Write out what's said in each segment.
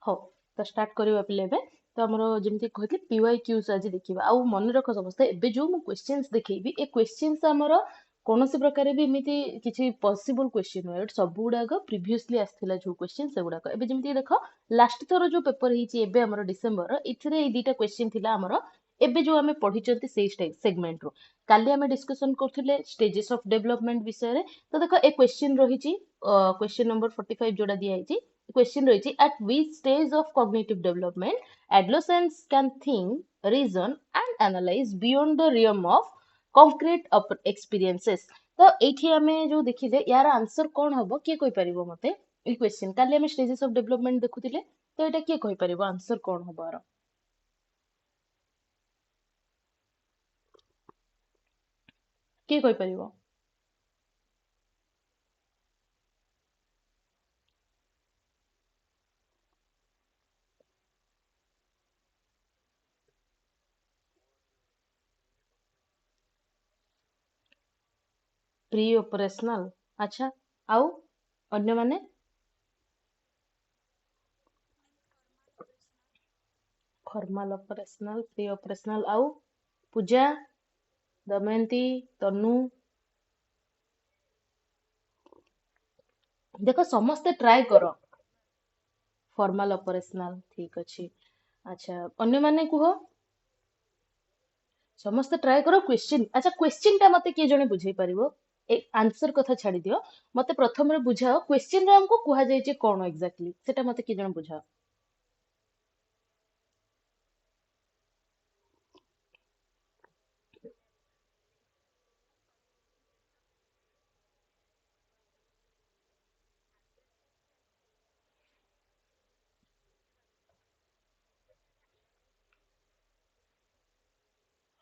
हो तो स्टार्ट करवा पिले तो आमर जमी कहते पीवाई क्यूज आज देखा आउ मन रख समस्त एवं जो मुझे क्वेश्चंस देखी ए क्वेश्चंस आमर कौन प्रकार भी एमती किसी पॉसिबल क्वेश्चन नुहे सब गुड़ाक प्रिवियसली आसाला जो क्वेश्चन से गुड़ाक एवं जमी देख लास्ट थर जो पेपर होमर डिसेम्बर ये दुटा क्वेश्चन थी आमर एबे जो आम पढ़ी सेगमेंट रू काली आम डिस्कसन करते स्टेजेस ऑफ डेवलपमेंट विषय तो देख ए क्वेश्चन रही क्वेश्चन नंबर 45 जोड़ा दिखाई question रही at which stage of cognitive development adolescents can think reason and analyze beyond the realm of concrete experiences तो एठी आमे जो देखिले यार आंसर कौन हबो के कोइ परिबो मते ई क्वेश्चन काली आमे स्टेजेस ऑफ डेवलपमेंट देखुतिले तो एटा के कोइ परिबो आंसर कौन हबो आरो के कोइ परिबो प्री ऑपरेशनल अच्छा आउ अन्य माने फॉर्मल ऑपरेशनल प्री ऑपरेशनल आउ पूजा दमयंती तनु देखो समस्ते ट्राई करो फॉर्मल ऑपरेशनल ठीक अच्छी अच्छा अन्य माने कुह समस्त ट्राई करो क्वेश्चन अच्छा क्वेश्चन टा मते किए जने बुझेई परिबो ए आंसर कथा छाड़ी दियो मते प्रथम रे बुझाओ क्वेश्चन रे हमको कुहा जाय जे कोन एग्जैक्टली सेटा मते किए जने बुझाओ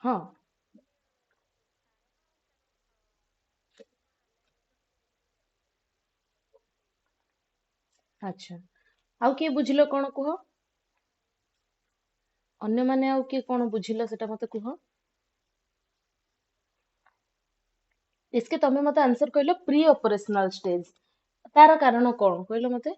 हाँ अच्छा आउ किए बुझिलो कोन कुह अन्य माने आउ किए कोन बुझिलो सेटा मते कुह इसके तमे मते आंसर कहलो प्री ऑपरेशनल स्टेज तार कारण कोन कहलो मते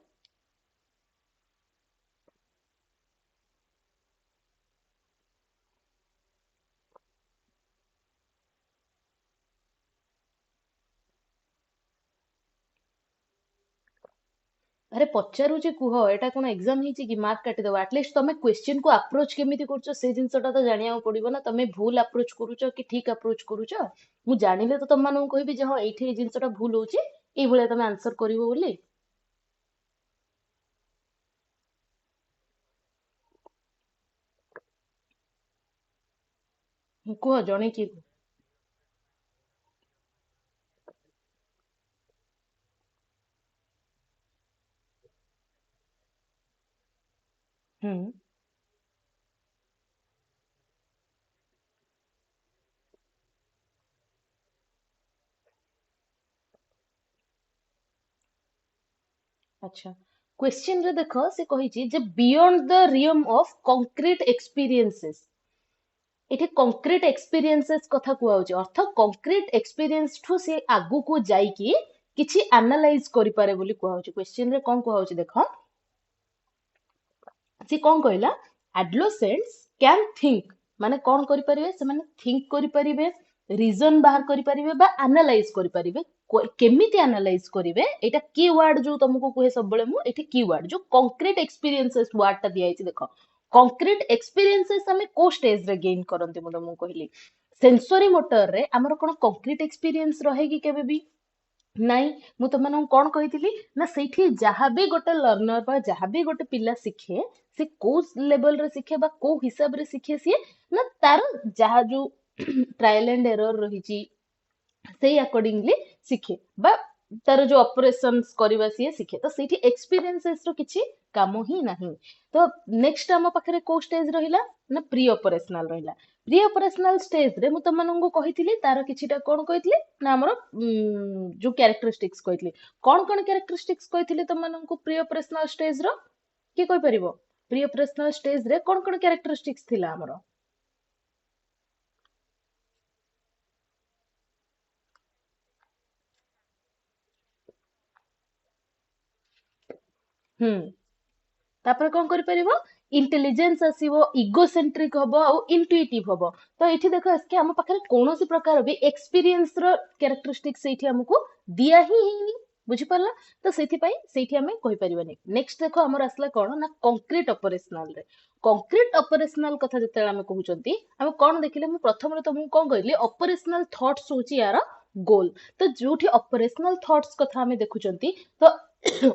अरे पचारुची कुह एटा कोन एग्जाम हिची कि मार्क काटी दबो एटलीस्ट तमे क्वेश्चन को अप्रोच केमिति करछो से जिंसटा तो जानिया पड़िबो ना तमे भूल अप्रोच करूछो कि ठीक अप्रोच करूछो मु जानिले तो तम मानू कहबी जे हां एठी ए जिंसटा भूल होची एई भले तमे आंसर करिवो बोली कुह जणे कि हम्म अच्छा क्वेश्चन रे देखो से कहिची जे beyond the realm of concrete experiences एठी कंक्रीट एक्सपीरियंसेस कथा कुआउची अर्थ कंक्रीट एक्सपीरियंस ठू से आगु को जाईकी किछि एनालाइज करि पारे बोली कुआउची क्वेश्चन रे कोन कुआउची देखो से कौन कहला एडोलेसेंट्स कैन थिंक माने कौन करि परिबे से माने थिंक करि परिबे रीजन बाहर करि परिबे बा एनालाइज करि परिबे केमिति एनालाइज करिवे एटा कीवर्ड जो तुमको कहे सब बळे मु एठी कीवर्ड जो कंक्रीट एक्सपीरियंसेस वर्ड ता दिया आइछि देखो कंक्रीट एक्सपीरियंसेस हमें को स्टेज रे गेन करंती मु तुमको कहली सेंसरी मोटर रे हमर कोन कंक्रीट एक्सपीरियंस रहे कि केबे भी ନାଇଁ ମୁଁ ତମମାନଙ୍କୁ କଣ କହିଥିଲି ନା ସେଇଠି ଯାହା ବି ଗୋଟେ ଲର୍ଣ୍ଣର ବା ଯାହା ବି ଗୋଟେ ପିଲା ଶିଖେ ସେ କୋଉ ଲେବଲରେ ଶିଖେ ବା କୋଉ ହିସାବରେ ଶିଖେ ସିଏ ନା ତାର ଯାହା ଯୋଉ ଟ୍ରାଏଲ ଆଣ୍ଡ ଏରର ରହିଛି ସେଇ ଆକର୍डिंगली ଶିଖେ ବା ତାର ଯୋଉ ଅପରେସନ୍ସ କରିବା ସିଏ ଶିଖେ ତ ସେଇଠି ଏକ୍ସପିରିଏନ୍ସେସ ର କିଛି କାମ ହିଁ ନାହିଁ ତ ନେକ୍ସଟ ଆମ ପାଖରେ କୋଉ ଷ୍ଟେଜ ରହିଲା ନା ପ୍ରି ଅପରେସନାଲ ରହିଲା ପ୍ରି ଅପରେସନାଲ ଷ୍ଟେଜ ରେ ମୁଁ ତମମାନଙ୍କୁ କହିଥିଲି ତାର କିଛିଟା କଣ କହିଥିଲି ନା ଆମର ଯୋଉ କ୍ୟାରେକ୍ଟରିଷ୍ଟିକ୍ସ କହିଥିଲି କଣ କ୍ୟାରେକ୍ଟରିଷ୍ଟିକ୍ସ କହିଥିଲି ତମମାନଙ୍କୁ ପ୍ରି ଅପରେସନାଲ ଷ୍ଟେଜ ର କିଏ କହିପାରିବ ପ୍ରି ଅପରେସନାଲ ଷ୍ଟେଜ ରେ କଣ କ୍ୟାରେକ୍ଟରିଷ୍ଟିକ୍ସ ଥିଲା ଆମର ହୁଁ तापर कौन करि परिबो इंटेलिजेंस आसीबो इगोसेंट्रिक हबो आ इंट्यूटिव हबो तो एठी देखो इसके हम पाखरे कोनोसी प्रकार भी एक्सपीरियंस रो कैरेक्टरिस्टिक्स एठी हमकु दिया ही हेनी बुझी परला तो सेठी पई सेठी हमें कहि परिबनी नेक्स्ट देखो हमर असला कोन ना कंक्रीट ऑपरेशनल रे कंक्रीट ऑपरेशनल कथा जते हम कहउचंती हम कोन देखिले मु प्रथम रे तो मु कोन कहली ऑपरेशनल थॉट्स होची यार गोल तो जोठी ऑपरेशनल थॉट्स कथा हमें देखुचंती तो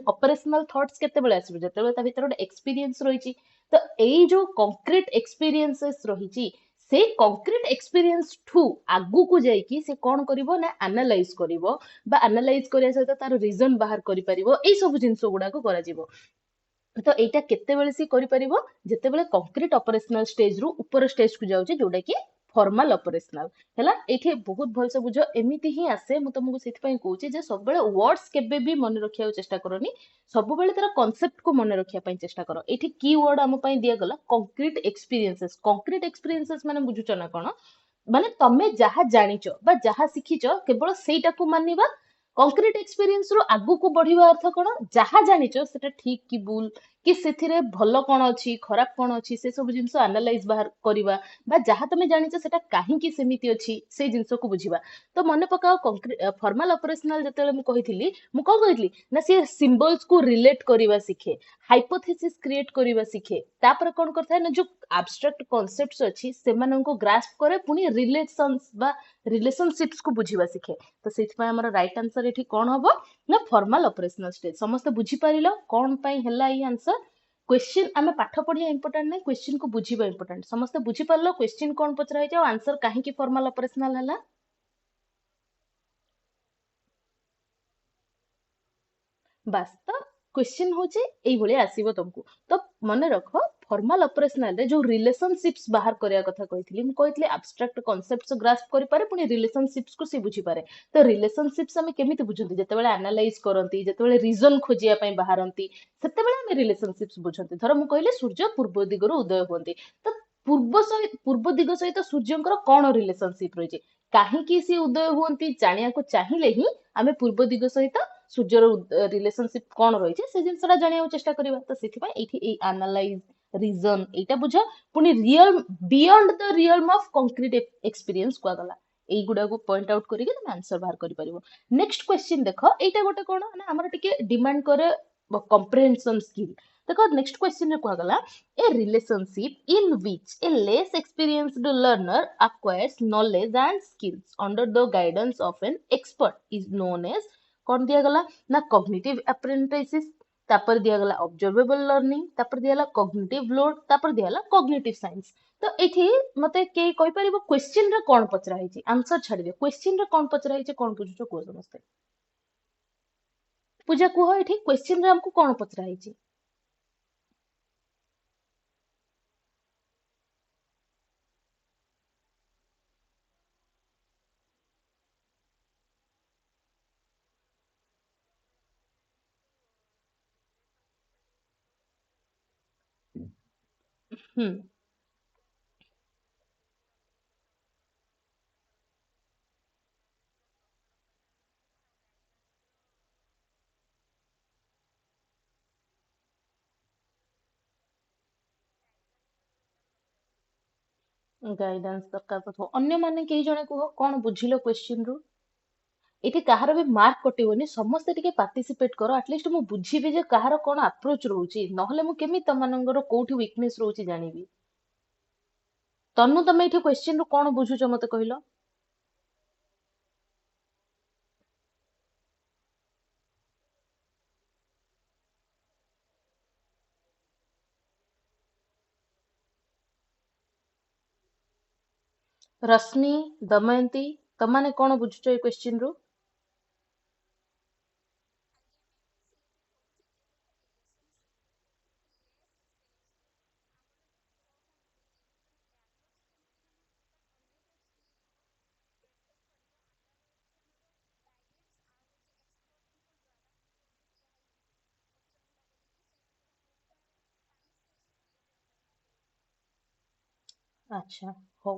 ऑपरेशनल थॉट्स केते बेले आसीबो जेते ता भीतर गोटे एक्सपीरियंस रहिची तो एई जो कंक्रीट एक्सपीरियंसेस रहिची से कंक्रीट एक्सपीरियंस ठू आगु को जाइकी से कौन करिवो ना एनालाइज करिवो बा एनालाइज करिया सहित तार रीजन बाहर करि परिवो एई सब जिंस गुडा को करा जिवो तो एटा केतेबेले सी करि परिबो जेतेबेले कंक्रीट ऑपरेशनल स्टेज रु ऊपर स्टेज को जाउची जोडा कि फॉर्मल ऑपरेशनल हैला एठी बहुत भलसे बुझो एमिति ही आसे मु तुमको सेति पई कहूची जे सब बेले वर्ड्स केबे भी मन रखिया चेष्टा करनी सब बेले तार कांसेप्ट को मन रखिया पई चेष्टा करो एठी की वर्ड हम पई दिया गला कंक्रीट एक्सपीरियंसेस माने बुझुच ना कोन माने तमे जहा जानिचो बा जहा सिखिचो केवल सेटा को मानिबा कंक्रीट एक्सपीरियंस रो आगु को बढ़िबा अर्थ कोन जहा जानिचो सेटा ठीक कि भूल कि सेथिरे भलो कोन अछि खराब कोन अछि से सब जिंस एनालाइज बाहर करिबा बा जहा तमे जानिचो सेटा काहे कि सेमिति अछि से जिंस को बुझिबा तो मने पकाओ कंक्रीट फॉर्मल ऑपरेशनल जते मु कहिथिली मु कोन कहिथिली ना से सिंबल्स को रिलेट करिबा सिखे हाइपोथेसिस क्रिएट करिबा सिखे तापर कोन करथाय ना जो एब्स्ट्रैक्ट कांसेप्ट्स अछि सेमान को ग्रास्प करे पुनी रिलेशंस बा रिलेशनशिप्स को बुझिबा सिखे तो सेथिपा हमर राइट आंसर एठी कोन हबो ना फॉर्मल ऑपरेशनल स्टेज समस्त बुझी पारिलो कोन पई हला ई आंसर क्वेश्चन आमे पाठ पढ़िया इंपोर्टेंट नै क्वेश्चन को बुझिबा इंपोर्टेंट समस्त बुझी पारलो क्वेश्चन कोन पचरा है आंसर काहे की फॉर्मल ऑपरेशनल हला बास तो क्वेश्चन होचे एई भले आसीबो तुमको तो मने रखो फॉर्मल ऑपरेशनल रे जो रिलेशनशिप्स बाहर करिया कथा कहितली हम कहितली एब्स्ट्रैक्ट कांसेप्ट्स ग्रास्प करि पारे पुनी रिलेशनशिप्स को से बुझी पारे तो रिलेशनशिप्स हम केमिति बुझंती जते बेले एनालाइज करंती जते बेले रीजन खोजिया पई बाहरंती सेते बेले हम रिलेशनशिप्स बुझंती धर मु कहले सूर्य पूर्व दिगरो उदय होंती तो पूर्व दिग सहित सूर्यंकर कोन रिलेशनशिप रहिछि काहे कि से उदय होंती जानिया को चाहिले ही आमे पूर्व दिग सहित सूर्यर रिलेशनशिप कौन रही है से जिनसा जानिया चेष्टा करबा तो सेथिपा एठी ए एनालाइज रीजन एटा बुझा पुनी real beyond the realm of concrete experience को गला एई गुडा को पॉइंट आउट करिके तुम आंसर बाहर करि परिबो नेक्स्ट क्वेश्चन देखो एटा गोटे कोन ना हमर टिके डिमांड करे कॉम्प्रिहेंशन स्किल देखो नेक्स्ट क्वेश्चन रे को गला ए relationship in which A less experienced learner acquires knowledge and skills under the guidance of an expert is known as कौन दिया गला ना कॉग्निटिव अप्रेंटिसिस तापर दिया गला ऑब्जर्वेबल लर्निंग तापर दिया गला कॉग्निटिव लोड तापर दिया गला कॉग्निटिव साइंस तो एठी मते के कहि परिबो क्वेश्चन रे कोन पचरा हिची आंसर छाडी दे क्वेश्चन रे कोन पचरा हिची कोन बुझुछो को समस्ते पूजा कुहो एठी क्वेश्चन रे हमको कोन पचरा हिची हम्म गाइडेंस दरकार पथो अन्य माने केही जणे कुहो कोन बुझिलो क्वेश्चन रू एठी काହାର भी मार्क कटिवनी समस्त टिके पार्टिसिपेट करो एटलीस्ट मु बुझिबे जे काହାର कोन अप्रोच रहउची नहले मु केमी तमनंगर कोठी वीकनेस रहउची जानिबी तन्नु तमे एठी क्वेश्चन रू कोन बुझुचो मते कहिलो रश्मि दमयंती तमाने कोन बुझुचो ए क्वेश्चन रू अच्छा हो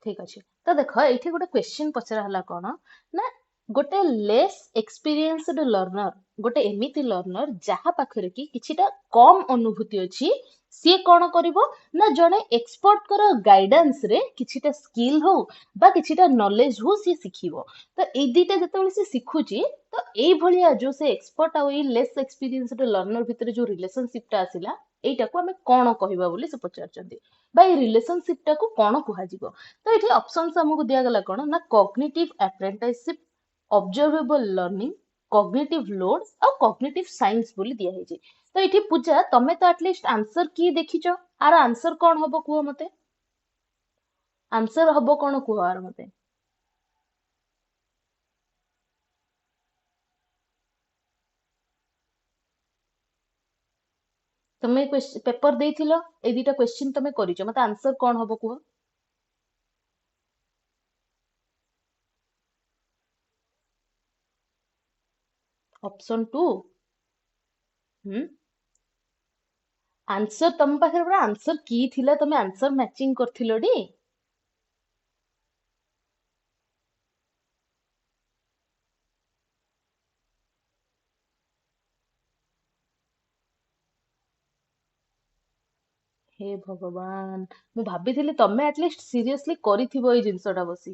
ठीक अच्छे तो देख ये गोटे क्वेश्चन पचरा हला कौन ना गोटे लेस एक्सपीरियंसड लर्नर गोटे एमिति लर्नर जहा पाखरे कि किछिटा कम अनुभूति अछि सी कौन करिवो ना जणे एक्सपर्ट कर गाइडेंस रे किछिटा स्किल हो बा किछिटा नॉलेज हो सी सिखिवो तो ए दिटा जतबेले से सिखुची तो एई भलिया जो से एक्सपर्ट आ लेस एक्सपीरियंसड लर्नर भितर जो रिलेशनशिप टा आसिला एटा को हमें कौन कहबा बोली से पचारचंदी बा ए रिलेशनशिप टा को कौन कुहा जिवो तो एठी ऑप्शंस हमकु दिया गला कोन ना cognitive apprenticeship observable learning cognitive load और कॉग्निटिव साइंस बोली दिया है तो ये पूजा तमे तो एटलिस्ट आंसर की देखिच आर आंसर कौन हबो कुह मते आंसर हबो कौन कुह आर मते तमे पेपर देइथिलो ए दुटा क्वेश्चन तमे करिचो मते आंसर कौन हबो कुह ऑप्शन 2 हम आंसर तम पाखे पूरा आंसर की थिला तमे आंसर मैचिंग करथिलो डी हे भगवान मु भाबिथिली तमे एटलिस्ट सीरियसली करिथिबो ए जिंसटा बसी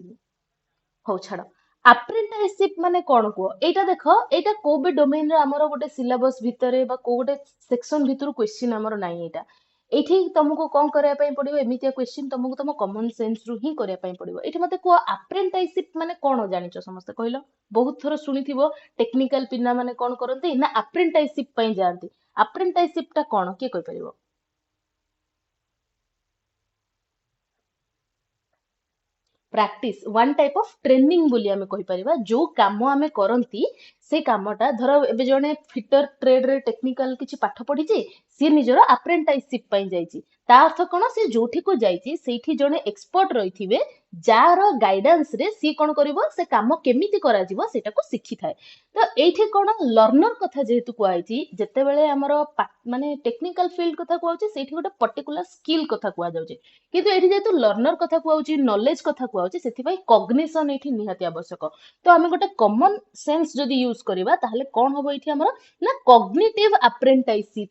हौ छाड़ अप्रेंटिसशिप माने कौन कुह एटा देख एटा को भी डोमेन रे हमर गोटे सिलेबस भितरे बा को गोटे सेक्शन भितरु क्वेश्चन हमर नाही एटा एठी तुमको कौन करिया पई पड़िबो एमितिया क्वेश्चन तुमको तुम कॉमन सेंस रु ही करिया पई पड़िबो एठी मते कुह अप्रेंटिसशिप माने कौन जानिचो समस्त कहलो बहुत थोर सुनिथिबो टेक्निकल पिना माने कौन करंती ना अप्रेंटिसशिप पई जानती अप्रेंटिसशिप टा कौन के कहि परिबो practice one type of training ବୋଲି ଆମେ କହିପାରିବା ଯୋଉ କାମ ଆମେ କରନ୍ତି ସେ କାମଟା ଧର ଏବେ ଜଣେ ଫିଟର ଟ୍ରେଡରେ ଟେକ୍ନିକାଲ କିଛି ପାଠ ପଢିଛି ସିଏ ନିଜର ଆପ୍ରେଣ୍ଟାଇଜସିପ ପାଇଁ ଯାଇଛି ତା ଅର୍ଥ କଣ ସେ ଯୋଉଠିକୁ ଯାଇଛି ସେଇଠି ଜଣେ ଏକ୍ସପର୍ଟ ରହିଥିବେ ଯାହାର ଗାଇଡାନ୍ସ ରେ ସିଏ କଣ କରିବ ସେ କାମ କେମିତି କରାଯିବ ସେଟାକୁ ଶିଖିଥାଏ ତ ଏଇଠି କଣ ଲର୍ଣ୍ଣର କଥା ଯେହେତୁ କୁହାଯାଇଛି ଯେତେବେଳେ ଆମର ମାନେ ଟେକ୍ନିକାଲ ଫିଲ୍ଡ କଥା କୁହାଯାଉଛି ସେଇଠି ଗୋଟେ ପର୍ଟିକୁଲାର ସ୍କିଲ୍ କଥା କୁହାଯାଉଛି କିନ୍ତୁ ଏଠି ଯେହେତୁ ଲର୍ଣ୍ଣର କଥା କୁହାଉଛି ନଲେଜ କଥା କୁହାଉଛି ସେଥିପାଇଁ କଗ୍ନିସନ ଏଠି ନିହାତି ଆବଶ୍ୟକ ତ ଆମେ ଗୋଟେ କମନ ସେନ୍ସ ଯଦି ୟୁଜ କରିବା ତାହେଲେ କଣ ହବ ଏଠି ଆମର ନା କଗ୍ନିଟିଭ ଆପ୍ରେଣ୍ଟାଇଜସିପ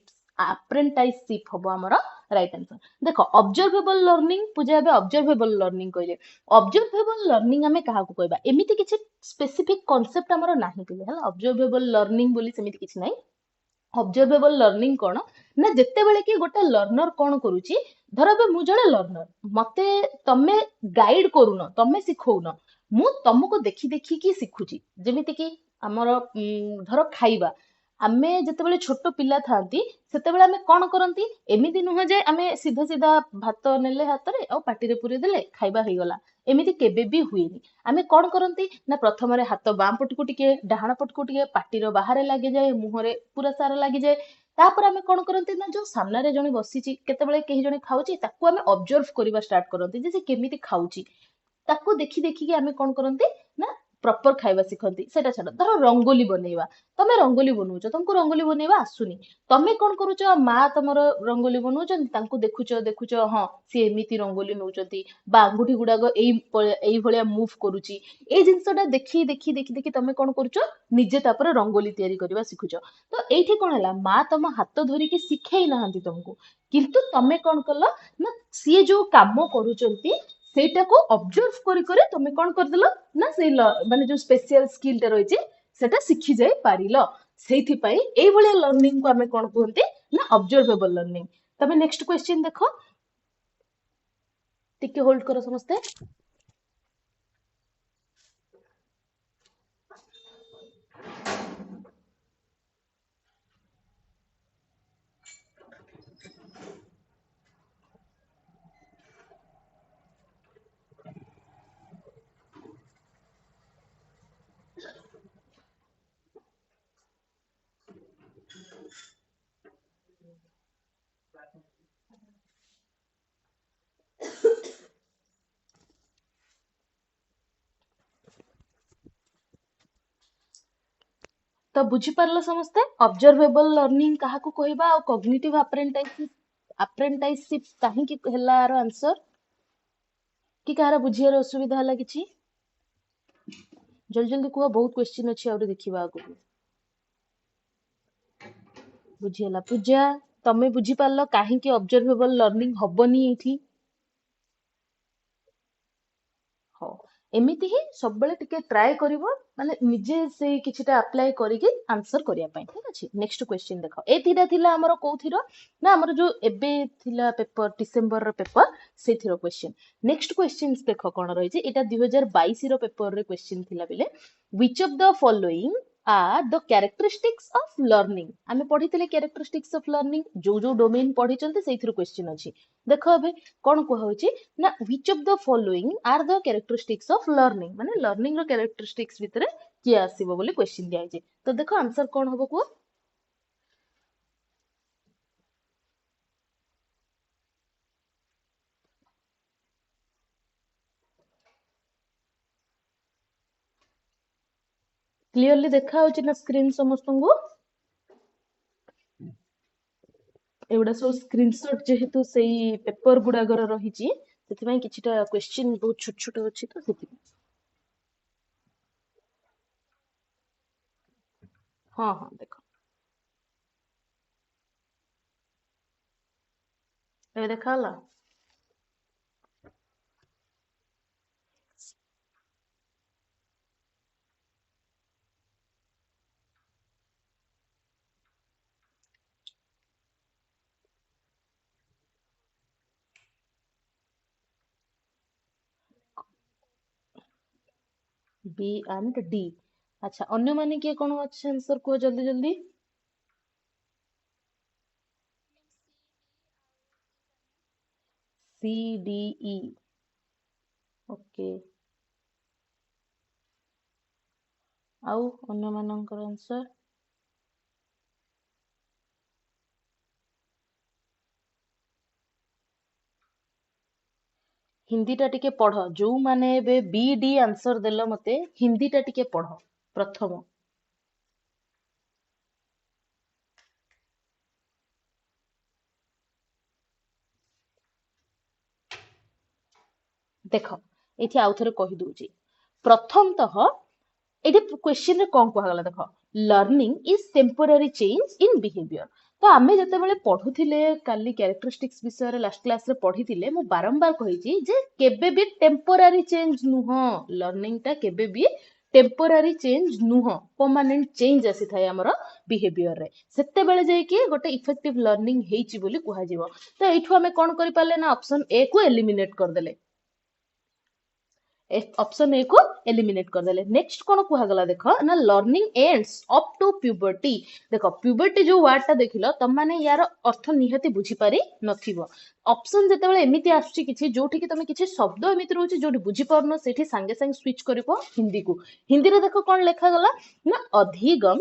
ହବ ଆମର ରାଇଟ ଆନ୍ସର ଦେଖ ଅବଜର୍ଭେବଲ ଲର୍ଣ୍ଣିଂ ପୂଜା ଏବେ ଅବଜର୍ଭେବଲ ଲର୍ଣ୍ଣିଂ କହିଲେ ଅବଜର୍ଭେବଲ ଲର୍ଣ୍ଣିଂ ଆମେ କାହାକୁ କହିବା ଏମିତି କିଛି ସ୍ପେସିଫିକ କନସେପ୍ଟ ଆମର ନାହିଁ ପିଲେ ହେଲା ଅବଜର୍ଭେବଲ ଲର୍ଣ୍ଣିଂ ବୋଲି ସେମିତି କିଛି ନାହିଁ ଅବଜର୍ଭେବଲ ଲର୍ଣ୍ଣିଂ କଣ ନା ଯେତେବେଳେ କି ଗୋଟେ ଲର୍ଣ୍ଣର କଣ କରୁଛି ଧର ଏବେ ମୁଁ ଜଣେ ଲର୍ଣ୍ଣର ମତେ ତମେ ଗାଇଡ କରୁନ ତମେ ଶିଖଉନ ମୁଁ ତମକୁ ଦେଖି ଦେଖିକି ଶିଖୁଛି ଯେମିତି କି ଆମର ଧର ଖାଇବା ଆମେ ଯେତେବେଳେ ଛୋଟ ପିଲା ଥାନ୍ତି ସେତେବେଳେ ଆମେ କଣ କରନ୍ତି ଏମିତି ନୁହଁ ଯେ ଆମେ ସିଧା ସିଧା ଭାତ ନେଲେ ହାତରେ ଆଉ ପାଟିରେ ପୁରେଇ ଦେଲେ ଖାଇବା ହେଇଗଲା ଏମିତି କେବେ ବି ହୁଏନି ଆମେ କଣ କରନ୍ତି ନା ପ୍ରଥମରେ ହାତ ବାଁ ପଟକୁ ଟିକେ ଡାହାଣ ପଟକୁ ଟିକେ ପାଟିର ବାହାରେ ଲାଗିଯାଏ ମୁହଁରେ ପୁରା ସାରା ଲାଗିଯାଏ ତାପରେ ଆମେ କଣ କରନ୍ତି ନା ଯୋଉ ସାମ୍ନାରେ ଜଣେ ବସିଛି କେତେବେଳେ କେହି ଜଣେ ଖାଉଛି ତାକୁ ଆମେ ଅବଜର୍ଭ କରିବା ଷ୍ଟାର୍ଟ କରନ୍ତି ଯେ ସେ କେମିତି ଖାଉଛି ତାକୁ ଦେଖି ଦେଖିକି ଆମେ କଣ କରନ୍ତି ନା ପ୍ରପର ଖାଇବା ଶିଖନ୍ତି ସେଟା ଛାଡ ଧର ରଙ୍ଗୋଲି ବନେଇବା ତମେ ରଙ୍ଗୋଲି ବନଉଛ ତମକୁ ରଙ୍ଗୋଲି ବନେଇବା ଆସୁନି ତମେ କଣ କରୁଛ ମା ତମର ରଙ୍ଗୋଲି ବନଉଛନ୍ତି ତାଙ୍କୁ ଦେଖୁଛ ଦେଖୁଛ ହଁ ସିଏ ଏମିତି ରଙ୍ଗୋଲି ନଉଛନ୍ତି ବା ଆଙ୍ଗୁଠି ଗୁଡାକ ଏଇଭଳିଆ ମୁଭ କରୁଛି ଏଇ ଜିନିଷଟା ଦେଖି ଦେଖି ଦେଖି ଦେଖି ତମେ କଣ କରୁଛ ନିଜେ ତାପରେ ରଙ୍ଗୋଲି ତିଆରି କରିବା ଶିଖୁଛ ତ ଏଇଠି କଣ ହେଲା ମା ତମ ହାତ ଧରିକି ଶିଖେଇ ନାହାନ୍ତି ତମକୁ କିନ୍ତୁ ତମେ କଣ କଲ ନା ସିଏ ଯୋଉ କାମ କରୁଛନ୍ତି ସେଇଟାକୁ ଅବଜର୍ଭ କରି କରି ତମେ କଣ କରିଦେଲ ନା ସେଇ ମାନେ ଯୋଉ ସ୍ପେସିଆଲ ସ୍କିଲ ଟା ରହିଛି ସେଟା ଶିଖି ଯାଇ ପାରିଲ ସେଇଥିପାଇଁ ଏଇଭଳିଆ ଲର୍ଣ୍ଣିଂ କୁ ଆମେ କଣ କୁହନ୍ତି ନା ଅବଜର୍ଭେବଲ ଲର୍ଣ୍ଣିଂ ତମେ ନେକ୍ସଟ କ୍ୱେଶ୍ଚିନ୍ ଦେଖ ଟିକେ ହୋଲ୍ଡ କର ସମସ୍ତେ तो बुझिपारल समस्ते ऑब्जर्वेबल लर्निंग काहाकू कहबा और कॉग्निटिव अप्रेंटाइजशिप काहेकि हला आर आंसर कि कहार बुझियार असुविधा हला किछि जल्दी जल्दी कुह, बहुत क्वेश्चन अच्छी आउरी देखिबा आगु। बुझियला पूजा, तमे बुझी पारलो काहेकि ऑब्जर्वेबल लर्निंग हबनी एठी? हो एमिति ही सब बेले टिके ट्राई करिवो, माने निजे से किछिटा अप्लाई करिके आंसर करिया पई। ठीक अछि, नेक्स्ट क्वेश्चन देखो। ए थिरा थिला हमर कोथिरो ना, हमर जो एबे थिला पेपर डिसेंबर रो पेपर सेथिरो क्वेश्चन। नेक्स्ट क्वेश्चंस देखो कोन रही जे, एटा 2022 रो पेपर रे क्वेश्चन थिला बेले, which of the following are the characteristics of learning. आमे पढितले कैरेक्टरिस्टिक्स ऑफ लर्निंग, जो जो डोमेन पढिचंते सेथिरो क्वेश्चन अछि। देखो अबे कोन कुहा होची ना, which of the following are the characteristics of learning, माने लर्निंग रो कैरेक्टरिस्टिक्स भितरे किए आसीबो बोली क्वेश्चन दिया छै। तो देखो आंसर कोन होबो को, क्लियरली देखा होची ना स्क्रीन समस्तंगु? एवडा सब स्क्रीनशॉट जेहेतु सेई पेपर गुडागर रहिची, सेथिमाई किछिटा क्वेश्चन बहुत छोट छोट अछि तो सेति। हाँ हाँ देखो, एबे देखा होला। B and D. अच्छा, अन्य माने किए कोन अछि आंसर को जल्दी जल्दी? C D E. ओके, आउ अन्य मानकर आंसर? हिंदी टा टिके पढ़, जो माने बे बी डी आंसर देलो मते हिंदी टा टिके पढ़ प्रथम। देख एठी आउ थरे कहि दूची, प्रथम तह एठी क्वेश्चन रे कोन कहगला देख, learning is temporary change in behaviour. तो आमे जते बेले पढुथिले काली कैरेक्टरिस्टिक्स विषय रे लास्ट क्लास रे पढिथिले, मु बारंबार कहिची जे केबे भी टेम्पररी चेंज नुह, लर्निंग टा केबे भी टेम्पररी चेंज नुह, परमानेंट चेंज आसी थाए हमर बिहेवियर रे, सेते बेले जाय कि गोटे इफेक्टिव लर्निंग हेची बोली कुहा जिवो। तो एठु हमें कोन करि पाले ना, ऑप्शन ए को एलिमिनेट कर देले, ऑप्शन ए को एलिमिनेट कर देले। नेक्स्ट कोन कुहागला देख ना, learning ends up to puberty. देखो प्यूबर्टी जो वर्ड टा देखिलो, तम माने यार अर्थ निहाती बुझी पारी नथिबो। ऑप्शन जते बेले एमिति आछी किछि जोठी कि तमे किछि शब्द एमिति रहउछि जोठी बुझी परनो, सेठी संगे संग स्विच करिपो हिंदी को। हिंदी रे देखो कोन लेखा गला ना, अधिगम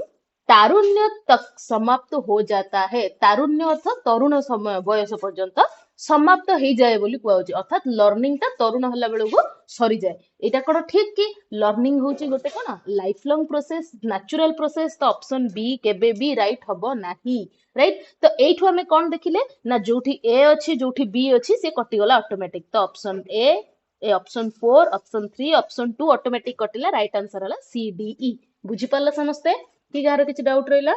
तारुण्य तक समाप्त हो जाता है। तारुण्य अर्थ तरुण समय, बयस पर्यंत समाप्त हो जाए बोली कुआउछि, अर्थात लर्निंग टा तरुण हला बेलको सरी जाए। एटा कोन ठीक कि लर्निंग होची गोटे कोन life long process, natural process? तो ऑप्शन बी केबे भी राइट हबो नाही। राइट, तो एठु हमें कोन देखिले ना, जोठी ए अछि जोठी बी अछि से कटि गला ऑटोमेटिक। तो option A option 4, option 3, option 2 automatic कटिला। राइट आंसर हला सी डी ई। बुझी पारला समस्ते कि गारो किछि डाउट रहिला?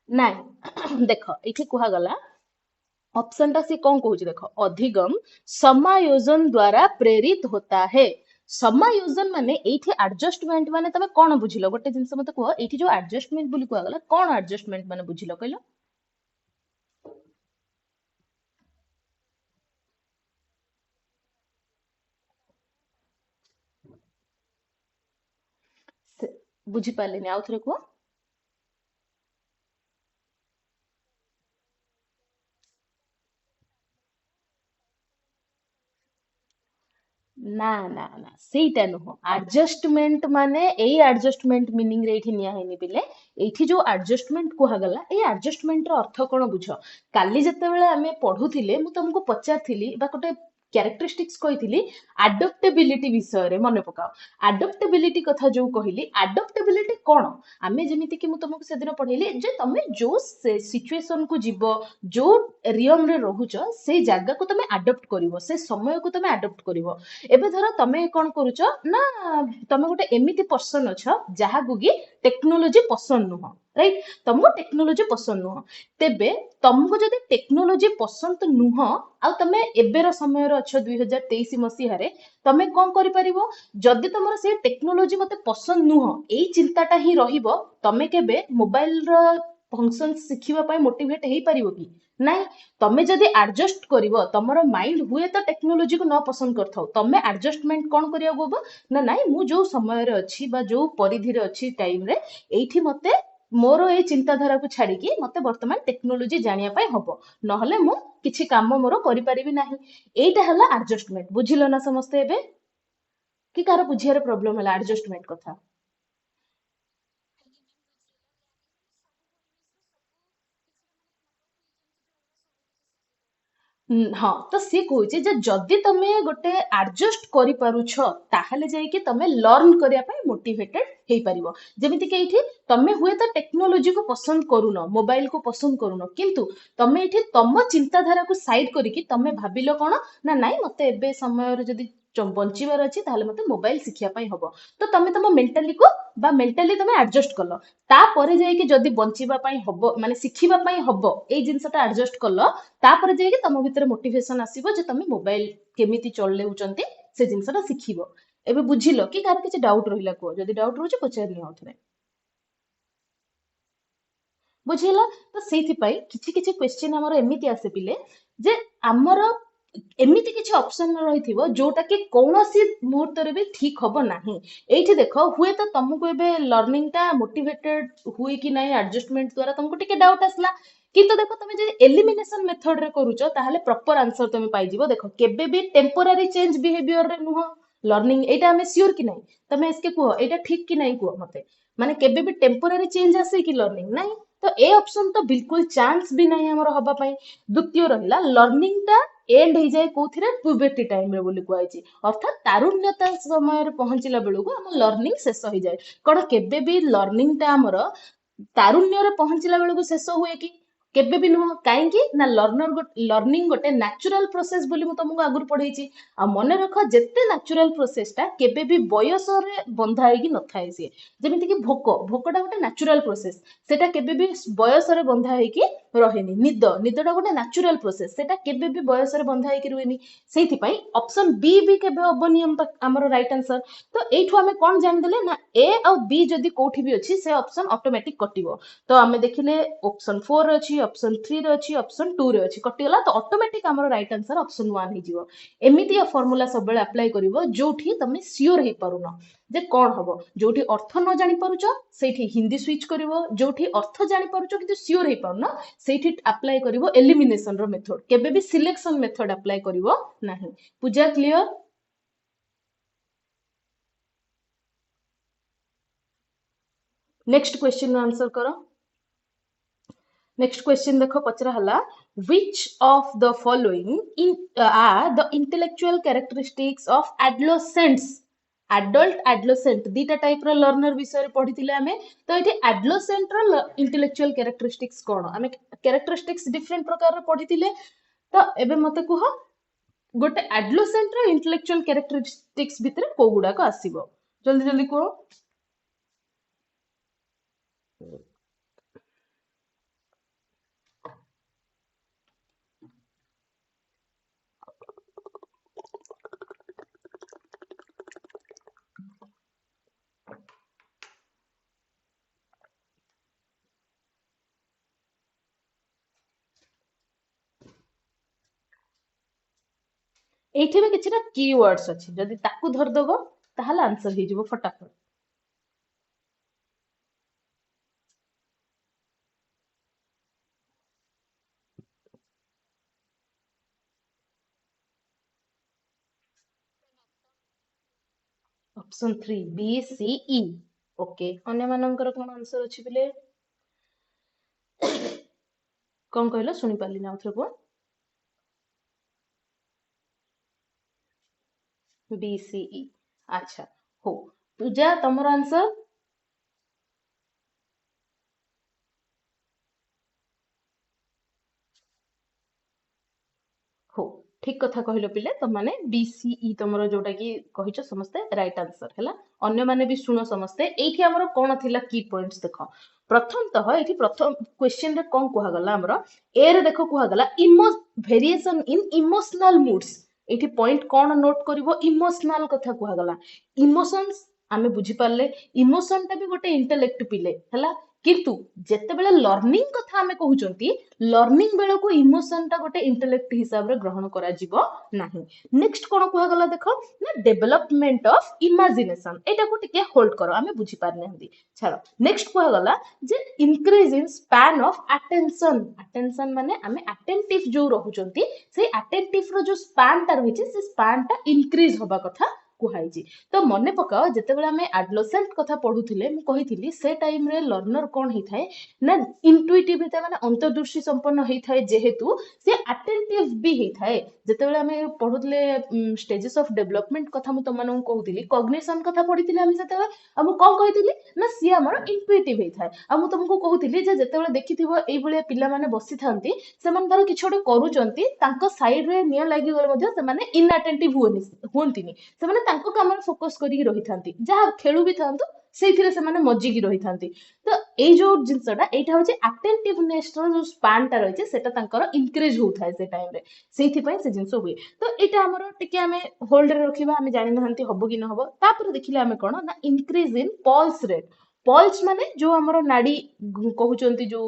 नाइ देख एठी कुहा गला, ऑप्शन टा से कौन कहूची देख, अधिगम समायोजन द्वारा प्रेरित होता है। समायोजन माने एठी एडजस्टमेंट माने तमे कोन बुझिलो, गोटे जिंस मते कह, एठी जो एडजस्टमेंट बोली कुहा गला, कोन एडजस्टमेंट माने बुझिलो कहलो? बुझी पालेनी, आउ थरे कुह। ना ना ना सेटा नुह, एडजस्टमेंट माने एई एडजस्टमेंट मीनिंग रे एठी निया हेनी बिले। एठी जो एडजस्टमेंट कुहा गला, ए एडजस्टमेंट रो अर्थ कोन बुझ। काली जते बेले हमें पढुथिले, मु तुमको पचारथिली बा गोटे କ୍ୟାରେକ୍ଟରିଷ୍ଟିକ୍ସ କହିଥିଲି ଆଡପ୍ଟେବିଲିଟି ବିଷୟରେ ମନେ ପକାଅ। ଆଡପ୍ଟେବିଲିଟି କଥା ଯୋଉ କହିଲି, ଆଡପ୍ଟେବିଲିଟି କଣ? ଆମେ ଯେମିତି କି ମୁଁ ତମକୁ ସେଦିନ ପଢେଇଲି ଯେ ତମେ ଯୋଉ ସିଚୁଏସନ କୁ ଯିବ, ଯୋଉ ରିୟମ ରେ ରହୁଛ, ସେଇ ଜାଗାକୁ ତମେ ଆଡପ୍ଟ କରିବ, ସେ ସମୟକୁ ତମେ ଆଡପ୍ଟ କରିବ। ଏବେ ଧର ତମେ କଣ କରୁଛ ନା, ତମେ ଗୋଟେ ଏମିତି ପର୍ସନ ଅଛ ଯାହାକୁ କି ଟେକ୍ନୋଲୋଜି ପସନ୍ଦ ନୁହଁ, ରାଇଟ? ତମକୁ ଟେକ୍ନୋଲୋଜି ପସନ୍ଦ ନୁହଁ, ତେବେ ତମକୁ ଯଦି ଟେକ୍ନୋଲୋଜି ପସନ୍ଦ ନୁହଁ ଆଉ ତମେ ଏବେର ସମୟରେ ଅଛ 2023 ମସିହାରେ, ତମେ କଣ କରିପାରିବ? ଯଦି ତମର ସେ ଟେକ୍ନୋଲୋଜି ମତେ ପସନ୍ଦ ନୁହଁ ଏଇ ଚିନ୍ତାଟା ହିଁ ରହିବ, ତମେ କେବେ ମୋବାଇଲର ଫଙ୍କସନ ଶିଖିବା ପାଇଁ ମୋଟିଭେଟ ହେଇପାରିବ କି? ନାଇଁ। ତମେ ଯଦି ଆଡଜଷ୍ଟ କରିବ, ତମର ମାଇଣ୍ଡ ହୁଏତ ଟେକ୍ନୋଲୋଜିକୁ ନ ପସନ୍ଦ କରିଥାଉ, ତମେ ଆଡଜଷ୍ଟମେଣ୍ଟ କଣ କରିବାକୁ ହବ ନା, ନାଇଁ ମୁଁ ଯୋଉ ସମୟରେ ଅଛି ବା ଯୋଉ ପରିଧିରେ ଅଛି ଟାଇମରେ, ଏଇଠି ମତେ ମୋର ଏଇ ଚିନ୍ତାଧାରାକୁ ଛାଡିକି ମତେ ବର୍ତ୍ତମାନ ଟେକ୍ନୋଲୋଜି ଜାଣିବା ପାଇଁ ହବ, ନହେଲେ ମୁଁ କିଛି କାମ ମୋର କରିପାରିବି ନାହିଁ। ଏଇଟା ହେଲା ଆଡଜଷ୍ଟମେଣ୍ଟ। ବୁଝିଲ ନା ସମସ୍ତେ ଏବେ? କି କାହାର ବୁଝିବାରେ ପ୍ରୋବ୍ଲେମ ହେଲା ଆଡଜଷ୍ଟମେଣ୍ଟ କଥା? ହଁ, ତ ସିଏ କହୁଛି ଯେ ଯଦି ତମେ ଗୋଟେ ଆଡଜଷ୍ଟ କରିପାରୁଛ, ତାହେଲେ ଯାଇକି ତମେ ଲର୍ନ କରିବା ପାଇଁ ମୋଟିଭେଟେଡ ହେଇପାରିବ। ଯେମିତି କି ଏଇଠି ତମେ ହୁଏତ ଟେକ୍ନୋଲୋଜିକୁ ପସନ୍ଦ କରୁନ, ମୋବାଇଲକୁ ପସନ୍ଦ କରୁନ, କିନ୍ତୁ ତମେ ଏଇଠି ତମ ଚିନ୍ତାଧାରାକୁ ସାଇଡ କରିକି ତମେ ଭାବିଲ କଣ ନା, ନାଇଁ ମତେ ଏବେ ସମୟରେ ଯଦି ବଞ୍ଚିବାର ଅଛି ତାହେଲେ ମତେ ମୋବାଇଲ ଶିଖିବା ପାଇଁ ହବ। ତ ତମେ ତମ ମେଣ୍ଟାଲିକୁ ବା ମେଣ୍ଟାଲି ତମେ ଆଡଜଷ୍ଟ କଲ, ତାପରେ ଯାଇକି ଯଦି ବଞ୍ଚିବା ପାଇଁ ହବ, ମାନେ ଶିଖିବା ପାଇଁ ହବ, ଏଇ ଜିନିଷଟା ଆଡଜଷ୍ଟ କଲ, ତାପରେ ଯାଇକି ତମ ଭିତରେ ମୋଟିଭେସନ ଆସିବ ଯେ ତମେ ମୋବାଇଲ କେମିତି ଚଲେଉଛନ୍ତି ସେ ଜିନିଷଟା ଶିଖିବ। ଏବେ ବୁଝିଲ କି କାହାର କିଛି ଡାଉଟ ରହିଲା କୁହ? ଯଦି ଡାଉଟ ରହୁଛି ପଚାରିନିଅ ଆଉଥରେ। ବୁଝିଲା? ତ ସେଇଥିପାଇଁ କିଛି କିଛି କ୍ୱେଶ୍ଚିନ୍ ଆମର ଏମିତି ଆସେ ପିଲେ, ଯେ ଆମର ଏମିତି କିଛି ଅପସନ ରହିଥିବ ଯୋଉଟା କି କୌଣସି ମୁହୂର୍ତ୍ତରେ ବି ଠିକ ହବ ନାହିଁ। ଏଇଠି ଦେଖ, ହୁଏତ ତମକୁ ଏବେ ଲର୍ଣ୍ଣିଂ ଟା ମୋଟିଭେଟେଡ ହୁଏ କି ନାହିଁ ଆଡଜଷ୍ଟମେଣ୍ଟ ଦ୍ୱାରା ତମକୁ ଟିକେ ଡାଉଟ ଆସିଲା, କିନ୍ତୁ ଦେଖ ତମେ ଯଦି ଏଲିମିନେସନ ମେଥଡ ରେ କରୁଛ ତାହେଲେ ପ୍ରପର ଆନ୍ସର ତମେ ପାଇଯିବ। ଦେଖ, କେବେ ବି ଟେମ୍ପୋରାରୀ ଚେଞ୍ଜ ବିହେଭିୟର ରେ ନୁହଁ ଲର୍ଣ୍ଣିଂ, ଏଇଟା ଆମେ ସିଓର କି ନାହିଁ? ତମେ ଏସକେ କୁହ, ଏଇଟା ଠିକ କି ନାହିଁ କୁହ ମତେ? ମାନେ କେବେ ବି ଟେମ୍ପୋରାରୀ ଚେଞ୍ଜ ଆସେ କି ଲର୍ଣ୍ଣିଂ? ନାହିଁ। ତ ଏ ଅପସନ ତ ବିଲକୁଲ ଚାନ୍ସ ବି ନାହିଁ ଆମର ହବା ପାଇଁ। ଦ୍ୱିତୀୟ ରହିଲା, ଲର୍ଣ୍ଣିଂ ଟା ଏଣ୍ଡ ହେଇଯାଏ କୋଉଥିରେ? ପ୍ୟୁବର୍ଟି ଟାଇମରେ ବୋଲି କୁହାଯାଇଛି, ଅର୍ଥାତ ତାରୁଣ୍ୟତା ସମୟରେ ପହଞ୍ଚିଲା ବେଳକୁ ଆମ ଲର୍ଣ୍ଣିଂ ଶେଷ ହେଇଯାଏ। କଣ କେବେ ବି ଲର୍ଣ୍ଣିଂ ଟା ଆମର ତାରୁଣ୍ୟରେ ପହଞ୍ଚିଲା ବେଳକୁ ଶେଷ ହୁଏ କି? କେବେ ବି ନୁହଁ। କାହିଁକି ନା ଲର୍ଣ୍ଣିଂ ଗୋଟେ ନ୍ୟାଚୁରାଲ ପ୍ରୋସେସ ବୋଲି ମୁଁ ତମକୁ ଆଗରୁ ପଢେଇଛି। ଆଉ ମନେ ରଖ, ଯେତେ ନ୍ୟାଚୁରାଲ ପ୍ରୋସେସ ଟା କେବେ ବି ବୟସରେ ବନ୍ଧା ହେଇକି ନଥାଏ। ସିଏ ଯେମିତି କି ଭୋକଟା ଗୋଟେ ନ୍ୟାଚୁରାଲ ପ୍ରୋସେସ, ସେଟା କେବେ ବି ବୟସରେ ବନ୍ଧା ହେଇକି ରହେନି। ନିଦଟା ଗୋଟେ ନ୍ୟାଚୁରାଲ ପ୍ରୋସେସ, ସେଟା କେବେ ବି ବୟସରେ ବନ୍ଧା ହେଇକି ରୁହେନି। ସେଇଥିପାଇଁ ଅପସନ ବି କେବେ ହବନି ଆମର ରାଇଟ ଆନ୍ସର। ତ ଏଇଠୁ ଆମେ କଣ ଜାଣିଦେଲେ ନା, ଏ ଆଉ ବି ଯଦି କୋଉଠି ବି ଅଛି ସେ ଅପସନ ଅଟୋମେଟିକ କଟିବ। ତ ଆମେ ଦେଖିଲେ ଅପସନ 4 ରେ ଅଛି, ଅପସନ 3 ରେ ଅଛି, ଅପସନ 2 ରେ ଅଛି, କଟିଗଲା। ତ ଅଟୋମେଟିକ ଆମର ରାଇଟ ଆନ୍ସର ଅପସନ 1 ହେଇଯିବ। ଏମିତିଆ ଫର୍ମୁଲା ସବୁବେଳେ ଆପ୍ଲାଏ କରିବ ଯୋଉଠି ତମେ ସିଓର ହେଇପାରୁନ ଯେ କଣ ହବ। ଯୋଉଠି ଅର୍ଥ ନ ଜାଣିପାରୁଛ ସେଇଠି ହିନ୍ଦୀ ସୁଇଚ କରିବ, ଯୋଉଠି ଅର୍ଥ ଜାଣିପାରୁଛ କିନ୍ତୁ ସିଓର ହେଇପାରୁନ ସେଇଠି ଆପ୍ଲାଏ କରିବ ଏଲିମିନେସନ ର ମେଥଡ। କେବେ ବି ସିଲେକ୍ସନ ମେଥଡ ଆପ୍ଲାଏ କରିବ ନାହିଁ। ପୂଜା, କ୍ଲିୟର? ନେକ୍ସଟ କ୍वेश्चन ର आंसर करो। नेक्स्ट क्वेश्चन देखो पचरा हला, which of the following are the intellectual characteristics of adolescents? adult adolescent दीटा टाइप रो लर्नर विषय रे पढिथिले हमें। तो एठी adolescent रो इंटेलेक्चुअल कैरेक्टरिस्टिक्स कोन? हमें कैरेक्टरिस्टिक्स डिफरेंट प्रकार रो पढिथिले। तो एबे मते कुह, गोटे adolescent रो इंटेलेक्चुअल कैरेक्टरिस्टिक्स भितरे को गुडा को आसीबो? जल्दी जल्दी कुह। एठी भी किछि ना कीवर्ड्स अछि, जदि ताकू धरदबो ताहले आंसर हे जिवो फटाफट। ऑप्शन 3 बी सी ई। ओके, अन्य मानकर कोन आंसर अछि बिले? कोन कहलो? सुनि पाली ना उथरे को? BCE अच्छा हो पूजा तमर आंसर हो ठीक कथा कहलो पिले तो माने BCE तमरो जोटा कि कहिचो समस्ते राइट आंसर हैला अन्य माने भी सुनो समस्ते एठी हमरो कोन थिला की पॉइंट्स देखो प्रथम तह एठी प्रथम क्वेश्चन रे कोन कुहा गला हमरो ए रे देखो कुहा गला वेरिएशन इन इमोशनल मूड्स एठी पॉइंट कोन नोट करिवो इमोशनल कथा कुहा गला इमोशंस आमे बुझी पारले इमोशन ता भी गोटे इंटेलेक्ट पिले हैला किंतु जेतेबेले लर्निंग कथा आमे कहउचंती लर्निंग बेलो को इमोशन टा गोटे इंटेलेक्ट हिसाब रे ग्रहण करा जिवो नाही नेक्स्ट कोन कुहा गला देखो ना डेवलपमेंट ऑफ इमेजिनेशन एटा को टिके होल्ड करो आमे बुझी पारने हंदी छाड़ो नेक्स्ट कुहा गला जे increase in span of attention attention माने आमे अटेंटिव जो रहउचंती से अटेंटिव रो जो स्पैन टा रहिছে से स्पैन टा इंक्रीज होबा कथा कुहाइजी तो मने पकाओ जेतेबेले आमे एडोलेसेंट कथा पढुथिले मु कहिथिली से टाइम रे लर्नर कोन हि थाए ना इंटुइटिविटी माने अंतर्दृष्टि संपन्न हि थाए जेहेतु से अटेंटिव भी हि थाए जेतेबेले आमे पढुथिले स्टेजेस ऑफ डेवलपमेंट कथा मु तमनु कहउथिली कॉग्निशन कथा पढिथिले आमे सेतेबेले आ मु कोन कहिथिली ना सी हमर इंटुइटिव हि थाए आ मु तुमको कहउथिली जे जेतेबेले देखिथिबो एई भलिया पिला माने बसि थांती सेमान धर किछ गोटे करूचंती तांको साइड रे निया लागि गले मध्ये से माने इनअटेंटिव हुअंतिनी ସେମାନେ ତାଙ୍କ କାମରେ ଫୋକସ କରିକି ରହିଥାନ୍ତି ଯାହା ଖେଳୁ ବି ଥାନ୍ତୁ ସେଇଥିରେ ସେମାନେ ମଜିକି ରହିଥାନ୍ତି ତ ଏଇ ଯୋଉ ଜିନିଷଟା ଏଇଟା ହଉଛି ଆଟେଣ୍ଟିଭନେସ ର ଯୋଉ ସ୍ପାନ୍ ଟା ରହିଛି ସେଟା ତାଙ୍କର ଇନକ୍ରିଜ ହଉଥାଏ ସେ ଟାଇମରେ ସେଇଥିପାଇଁ ସେ ଜିନିଷ ହୁଏ ତ ଏଇଟା ଆମର ଟିକେ ଆମେ ହୋଲ୍ଡରେ ରଖିବା ଆମେ ଜାଣିନାହାନ୍ତି ହବ କି ନହବ ତାପରେ ଦେଖିଲେ ଆମେ କଣ ନା ଇନକ୍ରିଜ ଇନ ପଲ୍ସ ରେଟ୍ ପଲ୍ସ ମାନେ ଯୋଉ ଆମର ନାଡି କହୁଛନ୍ତି ଯୋଉ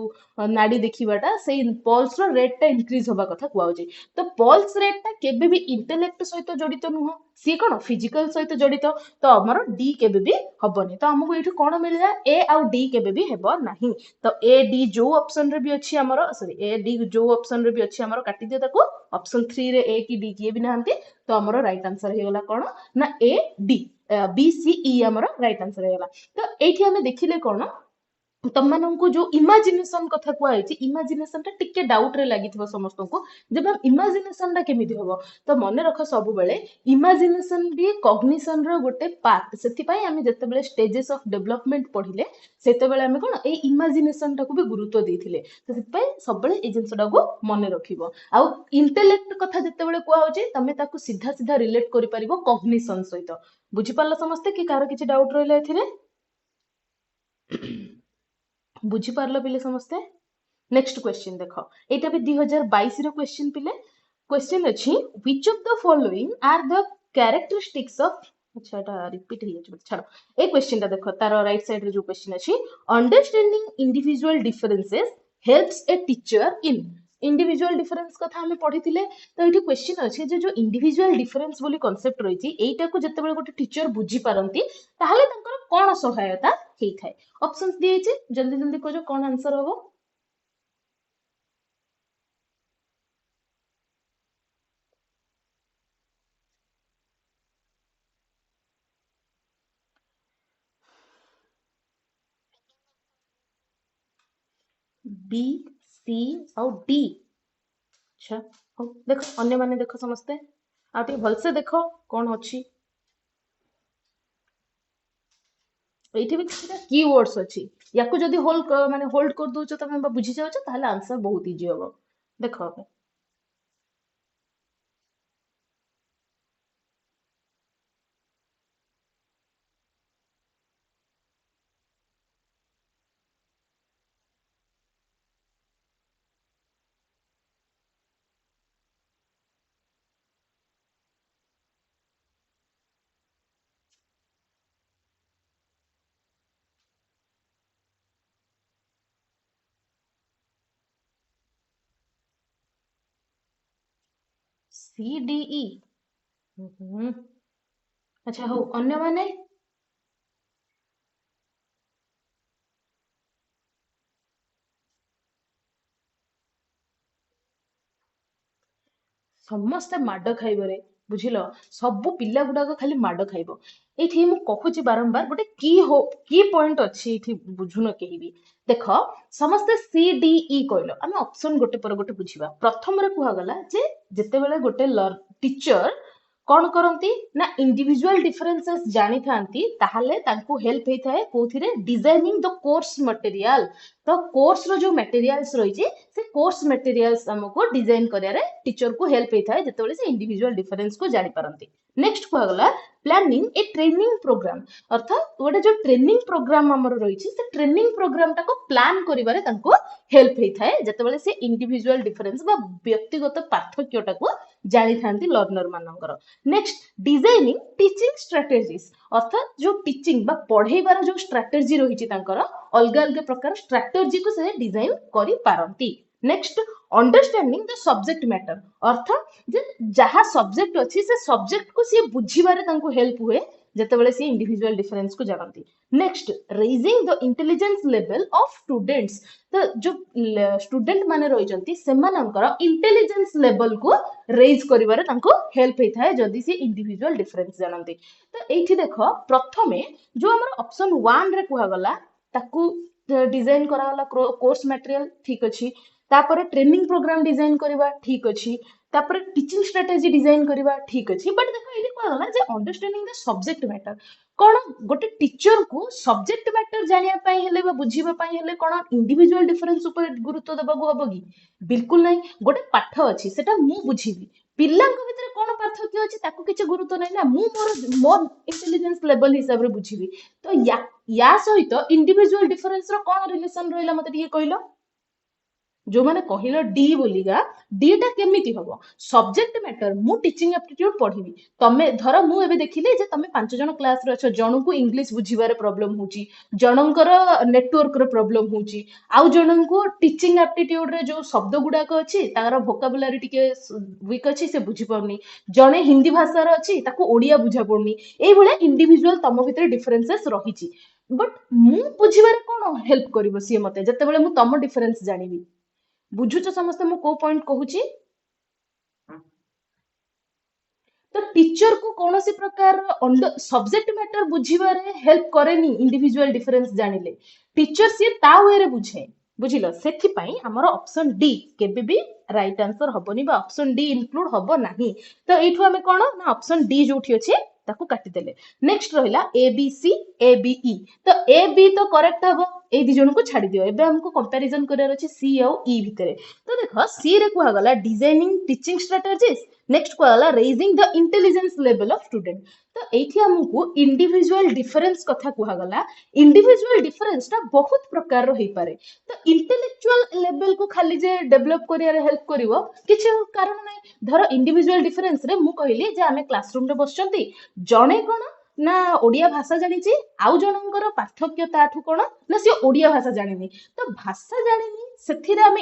ନାଡି ଦେଖିବାଟା ସେଇ ପଲ୍ସ ର ରେଟ୍ ଟା ଇନକ୍ରିଜ ହବା କଥା କୁହାଯାଉଛି ତ ପଲ୍ସ ରେଟ୍ ଟା କେବେ ବି ଇଣ୍ଟେଲେକ୍ଟ ସହିତ ଜଡିତ ନୁହଁ सी कौन फिजिकल सहित जड़ित तो आमर डी केबे भी हबनी तो आमको ये कौन मिलला ए आउ डी केबे भी हेबो नाही तो ए डी जो ऑप्शन रे भी अछि हमर सॉरी ए डी जो ऑप्शन रे भी अछि हमर काटी दियो ताको ऑप्शन 3 रे ए की डी किए भी नाहंती तो हमर राइट आंसर हे गला कौन ना ए डी बी सी ई हमर राइट आंसर हे गला तो एठी हमें देखिले कौन तम माननको जो इमेजिनेशन कथा कुआइछि इमेजिनेशन टा टिके डाउट रे लागिथिबो समस्त को जब हम इमेजिनेशन टा केमिति होबो तो मने रख सब बेले इमेजिनेशन भी कॉग्निशन रो गोटे पार्ट सेति पई हमें जते बेले स्टेजेस ऑफ डेवलपमेंट पढिले सेते बेले हमें कोन ए इमेजिनेशन टा को भी गुरुत्व देथिले तो सेति पई सब बेले ए जिंसटा को मने रखिबो आ इंटेलेक्ट कथा जते बेले कुआ होछि तमे ताको सीधा सीधा रिलेट करि परिबो कॉग्निशन सहित बुझि पारला समस्त कि कार किछि डाउट रहले एथिरे बुझी पारलो पिले समस्ते नेक्स्ट क्वेश्चन देखो एटा भी 2022 रो क्वेश्चन पिले क्वेश्चन अछि which of the following are the characteristics of अच्छा एटा रिपीट हे जाय छाड़ो ए क्वेश्चन ता देखो तारो राइट साइड रे जो क्वेश्चन अछि understanding individual differences helps a teacher in individual difference कथा हमें पढ़िथिले तो एठी क्वेश्चन अछि जे जो इंडिविजुअल डिफरेंस बोली कांसेप्ट रहिछि एटा को जते बेले गोटे टीचर बुझी पारंती ताहले तंकर कोन सहायता हेई थाए ऑप्शंस दिए छे जल्दी जल्दी कहो कौन आंसर होबो बी सी और डी अच्छा हो देखो अन्य माने देखो समस्ते आ टे भलसे देखो कौन अछि एठी भी किछटा कीवर्ड्स अछि याको जदी होल्ड माने होल्ड कर दोछ तमे बुझी जाउछ ताहले आंसर बहुत इजी होबो देखो सी डी ई अच्छा हो अन्य माने समस्ते माड खाइबरे बुझिलो सबु पिला गुडाक खाली माड खाइबो एठी मु कहूची बारंबार गोटे की पॉइंट अछि एठी बुझुनो केही भी देखो समस्ते सी डी ई कहलो आमे ऑप्शन गोटे पर गोटे बुझिबा प्रथम रे कुहा गला जे जेते बेले गोटे टीचर कौन करती ना इंडिविजुअल डिफरेंसेस जानी थांती ताहले तांको हेल्प होई थाए कोथिरे डिजाइनिंग द कोर्स मटेरियल तो कोर्स रो जो मटेरियल्स रही से कोर्स मटेरियल्स हमको डिजाइन करियारे टीचर को हेल्प होई थाए जेतेबेले से इंडिविजुअल डिफरेंस को जानि पारंती नेक्स्ट को गला प्लानिंग ए ट्रेनिंग प्रोग्राम अर्थात गोटे जो ट्रेनिंग प्रोग्राम हमर रही से ट्रेनिंग प्रोग्राम टाको प्लान करिवारे तांको हेल्प होई थाए जेतेबेले से इंडिविजुअल डिफरेंस बा व्यक्तिगत पार्थक्यटाको जानि थांती लर्नर मानकर नेक्स्ट डिजाइनिंग टीचिंग स्ट्राटेजीज अर्थात जो टीचिंग बा पढ़ेबार जो स्ट्राटेजी रही अलग अलग प्रकार स्ट्राटेजी को से डिजाइन करि पारंती next understanding the subject matter अर्थात जे जहा सब्जेक्ट अच्छी से सब्जेक्ट को सी बुझीबारे तांको हेल्प हुए जेतेबेले सी इंडिविजुअल डिफरेंस को जानती next raising the intelligence level of students तो जो स्टूडेंट माने रहिजंती सेमानकर इंटेलिजेंस लेवल को रेज करिवारे तांको हेल्प होई थाए जदी सी इंडिविजुअल डिफरेंस जानती तो एठी देखो प्रथमे जो हमर ऑप्शन 1 रे कुहा गला ताकू डिजाइन कराला कोर्स मटेरियल ठीक अछि तापर ट्रेनिंग प्रोग्राम डिजाइन करवा ठीक अछि तापर टीचिंग स्ट्रेटेजी डिजाइन करवा ठीक अछि बट देखो एठी कोन होला जे अंडरस्टैंडिंग द सब्जेक्ट मैटर कोन गोटे टीचर को सब्जेक्ट मैटर जानिया पई हेले बा बुझीबा पई हेले कोन इंडिविजुअल डिफरेंस ऊपर गुरुत्व देबागु हबो की बिल्कुल नहीं गोटे पाठ अछि सेटा मु बुझीबी पिल्लांक भितर कोन पार्थक्य अछि ताकू किछ गुरुत्व नहीं ना मु मोर इंटेलिजेंस लेवल हिसाब रे बुझीबी तो या सहित इंडिविजुअल डिफरेंस रो कोन रिलेशन रहिला मते ठीक कहलो जो मैंने कहल डी बोलिगा डीटा केमिति हबो सब्जेक्ट मैटर मु टीचिंग एप्टीट्यूड पढ़िबी तमे धर मु एबे देखिले जे तमे 5 जण क्लास रे अछ जणको इंग्लिश बुझिबारे प्रॉब्लम होची जणकर नेटवर्क रे प्रॉब्लम होची आउ जणको टीचिंग एप्टीट्यूड रे जो शब्द गुडा को अछि तार वोकाबुलरी टिके वीक अछि से बुझि परनी जणे हिंदी भाषा रे अछि ताको ओडिया बुझा पड़नी एई भले इंडिविजुअल तम भितर डिफरेंसेस रहिची बट मु बुझिबारे कोन हेल्प करिवो सी मते जते बेले मु तम डिफरेंस जानिबी बुझुच समस्त मु को पॉइंट कहूची तो टीचर को कौन सी प्रकार सब्जेक्ट मैटर बुझीबारे हेल्प करेनी इंडिविजुअल डिफरेंस जानिले टीचर सी ता वे रे बुझे बुझिलो सेथि पई हमर ऑप्शन डी केबे भी राइट आंसर हबनी बा ऑप्शन डी इंक्लूड हबो नाही तो एठु हमें कोन ना ऑप्शन डी जोठी अछि ताकू काटी देले नेक्स्ट रहिला A B C A B E तो ए बी तो करेक्ट हबो ए दि जण को छाडी दियो एबे हमको कंपैरिजन करियर अछि सी और ई भितरे तो देखो सी रे कुहा गला डिजाइनिंग टीचिंग स्ट्रेटजीज नेक्स्ट कुहा गला raising the intelligence level of student तो एठी हमको इंडिविजुअल डिफरेंस कथा कुहा गला इंडिविजुअल डिफरेंस ता बहुत प्रकार रो हेई पारे तो इंटेलेक्चुअल लेवल को खाली जे डेवलप करियर हेल्प करिवो किछ कारण नै धर इंडिविजुअल डिफरेंस रे मु कहली जे आमे क्लासरूम रे बसचंती जणे कोन ना ओडिया भाषा जानिची आउ जनकर पार्थक्य ताठु कोन ना से ओडिया भाषा जानिनी तो भाषा जानिनी सेथिरे आमे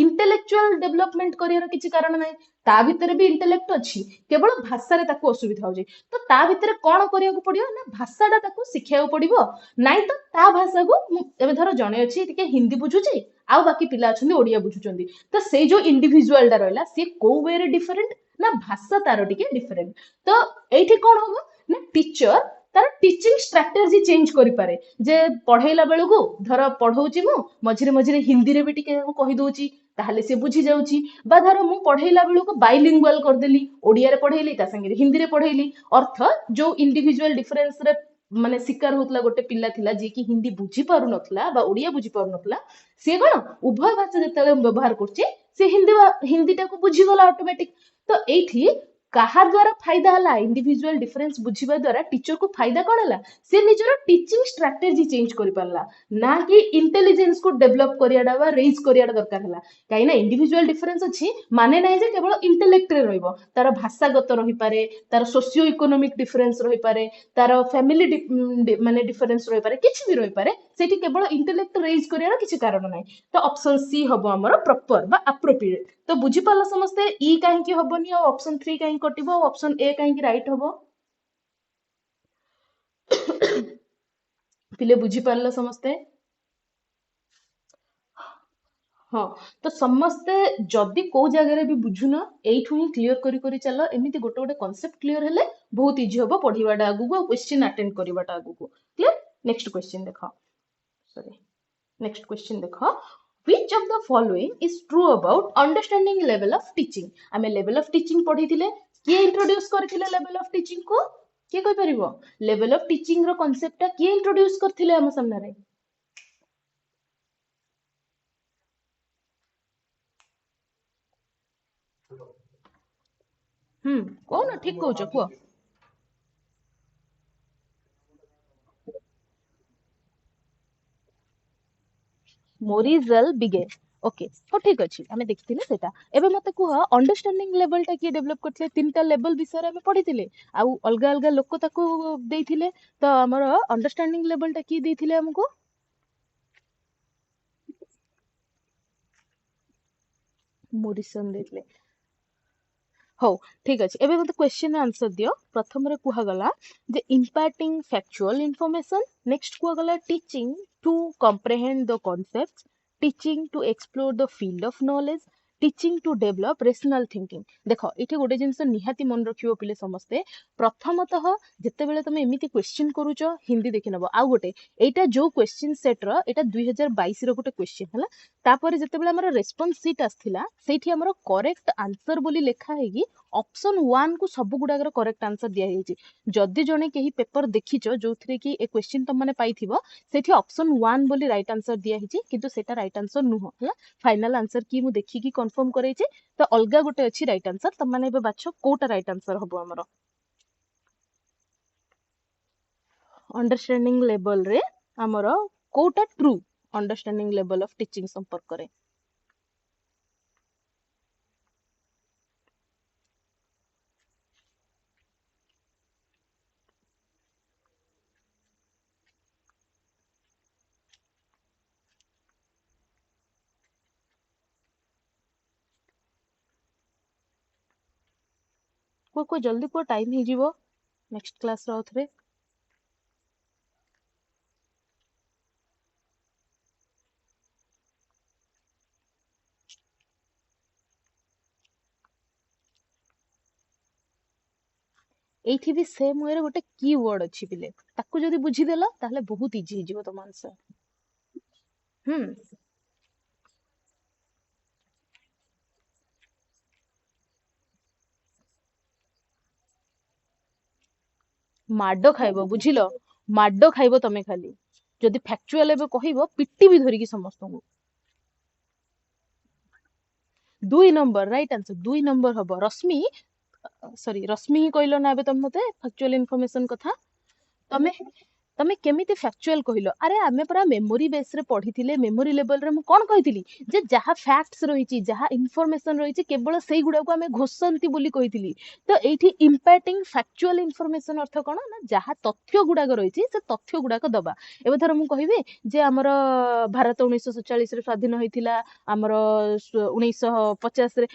इंटेलेक्चुअल डेवलपमेंट करियर किछि कारण नै ता भितर भी इंटेलेक्ट अछि केवल भाषा रे ताको असुविधा होजे तो ता भितर कोन करिया को पडियो ना भाषाटा ताको सिखिया पडिबो नाइ तो ता भाषा को एबे धर जणे अछि टिके हिंदी बुझुची आउ बाकी पिला अछंदी ओडिया बुझुचंदी तो से जो इंडिविजुअल डा रहला से को वे रे डिफरेंट ना भाषा तारो टिके डिफरेंट तो एठी कोन होबो ना टीचर तार टीचिंग स्ट्रेटजी चेंज करि पारे जे पढैला बेलु को धर पढौची मु मझिरे मझिरे हिंदी रे भी टिके कहि दोची ताहले से बुझी जाउची बा धर मु पढैला बेलु को बाइलिंगुअल कर देली ओडिया रे पढैली ता संगे हिंदी रे पढैली अर्थ जो इंडिविजुअल डिफरेंस रे माने शिकार होतला गोटे पिल्ला थिला जे कि हिंदी बुझी पारु नथला बा ओडिया बुझी पारु नथला से कोन उभय भाषा जतले व्यवहार करछि से हिंदी टा को बुझी गला ऑटोमेटिक तो एठी कहा द्वारा फायदा हला इंडिविजुअल डिफरेंस बुझिबा द्वारा टीचर को फायदा कोन हला से निजर टीचिंग स्ट्रेटजी चेंज करि पारला ना कि इंटेलिजेंस को डेवलप करियाडा बा रेज करियाडा दरकार हला काई ना इंडिविजुअल डिफरेंस अछि माने नै जे केवल इंटेलेक्ट रे रहइबो तार भाषागत रहि पारे तार सोशियो इकोनॉमिक डिफरेंस रहि पारे तार फैमिली माने डिफरेंस रहि पारे किछ भी रहि पारे सेठी केवल इंटेलेक्ट रेज करियाडा किछ कारण नै तो ऑप्शन सी हबो हमर प्रॉपर बा एप्रोप्रिएट तो बुझी पाला समस्ते ई काहे की हबनी और ऑप्शन 3 काहे कटिबो ऑप्शन ए काहे की राइट हबो पिले बुझी पारला समस्ते हाँ तो समस्ते जदि को जगह रे भी बुझुन एठु ही क्लियर करी करी चलो एमिति गोटे गोटे कांसेप्ट क्लियर हेले बहुत इजी हबो पढिबाटा आगु को क्वेश्चन अटेंड करिबाटा आगु को क्लियर नेक्स्ट क्वेश्चन देखो सॉरी नेक्स्ट क्वेश्चन देखो which of the following is true about understanding level of teaching आमे level of teaching पढी थिले किए इंट्रोड्यूस करथिले लेवल ऑफ टीचिंग को किए कहि परिबो लेवल ऑफ टीचिंग रो कांसेप्ट किए इंट्रोड्यूस करथिले हम सामने रे कोन ठीक कहउछ को मोरिजल बिगे ओके हो ठीक अछि हमें देखिथिले सेटा एबे मते कुह अंडरस्टैंडिंग लेवल टा की डेवलप करथिले तीनटा लेवल विषय हमें पढिथिले आउ अलगा अलगा लोक ताको देइथिले तो हमर अंडरस्टैंडिंग लेवल टा की देइथिले हमको मोरिसन देइथिले हो ठीक अछि एबे मते क्वेश्चन आंसर दियो प्रथम रे कुहा गला जे इम्पार्टिंग फैक्चुअल इंफॉर्मेशन नेक्स्ट कुहा गला teaching to comprehend the concepts teaching to explore the field of knowledge teaching to develop rational thinking देखो इथे गोटे जिंस निहाती मन रखियो पिले समस्ते प्रथमतः जेते बेले तमे एमिति क्वेश्चन करूछ हिंदी देखि नबो आ गोटे एटा जो क्वेश्चन सेट रो एटा 2022 रो गोटे क्वेश्चन हला तापर जेते बेले हमर रेस्पॉन्स शीट आस्थिला सेठी हमर करेक्ट आंसर बोली लेखा हेगी ऑप्शन 1 को सब गुडागर करेक्ट आंसर दिया हेची जदि जने केही पेपर देखिचो जोथरे कि ए क्वेश्चन तुम माने पाइथिबो सेठी ऑप्शन 1 बोली राइट आंसर दिया हेची किंतु सेटा राइट आंसर नुहो हला फाइनल आंसर की मु देखि की कंफर्म करे छे तो अलगा गोटे अछि राइट आंसर तुम माने बे बाछो कोटा राइट आंसर हबो हमरो अंडरस्टैंडिंग लेवल रे हमरो कोटा true understanding level of teaching संपर्क करे कोई जल्दी को टाइम ही जीवो नेक्स्ट क्लास रो थरे एठी भी सेम वे रे गोटे की वर्ड अछि बिले ताको जदी बुझी देला ताहले बहुत इजी जीवो तम आंसर हम्म माडो खाइबो बुझिलो माडो खाइबो तमे खाली जदी फैक्चुअल एबे कहिबो पिट्टी भी धरिकी समस्त को 2 नंबर राइट आंसर 2 नंबर हबो रश्मि सॉरी रश्मि ही कहलो ना एबे तम मते फैक्चुअल इंफॉर्मेशन कथा तमे तमे केमिति फैक्चुअल कहिलो अरे आमे परा मेमोरी बेस रे पढिथिले मेमोरी लेवल रे मु कोन कहिथिली जे जहा फैक्ट्स रहिची जहा इंफॉर्मेशन रहिची केवल सेई गुडा को आमे घोषंती बोली कहिथिली तो एठी इंपैक्टिंग फैक्चुअल इंफॉर्मेशन अर्थ कोन ना जहा तथ्य गुडा रहिची से तथ्य गुडा को दबा एबे धर मु कहिबे जे हमर भारत 1947 रे स्वाधीन होइथिला हमर 1950 रे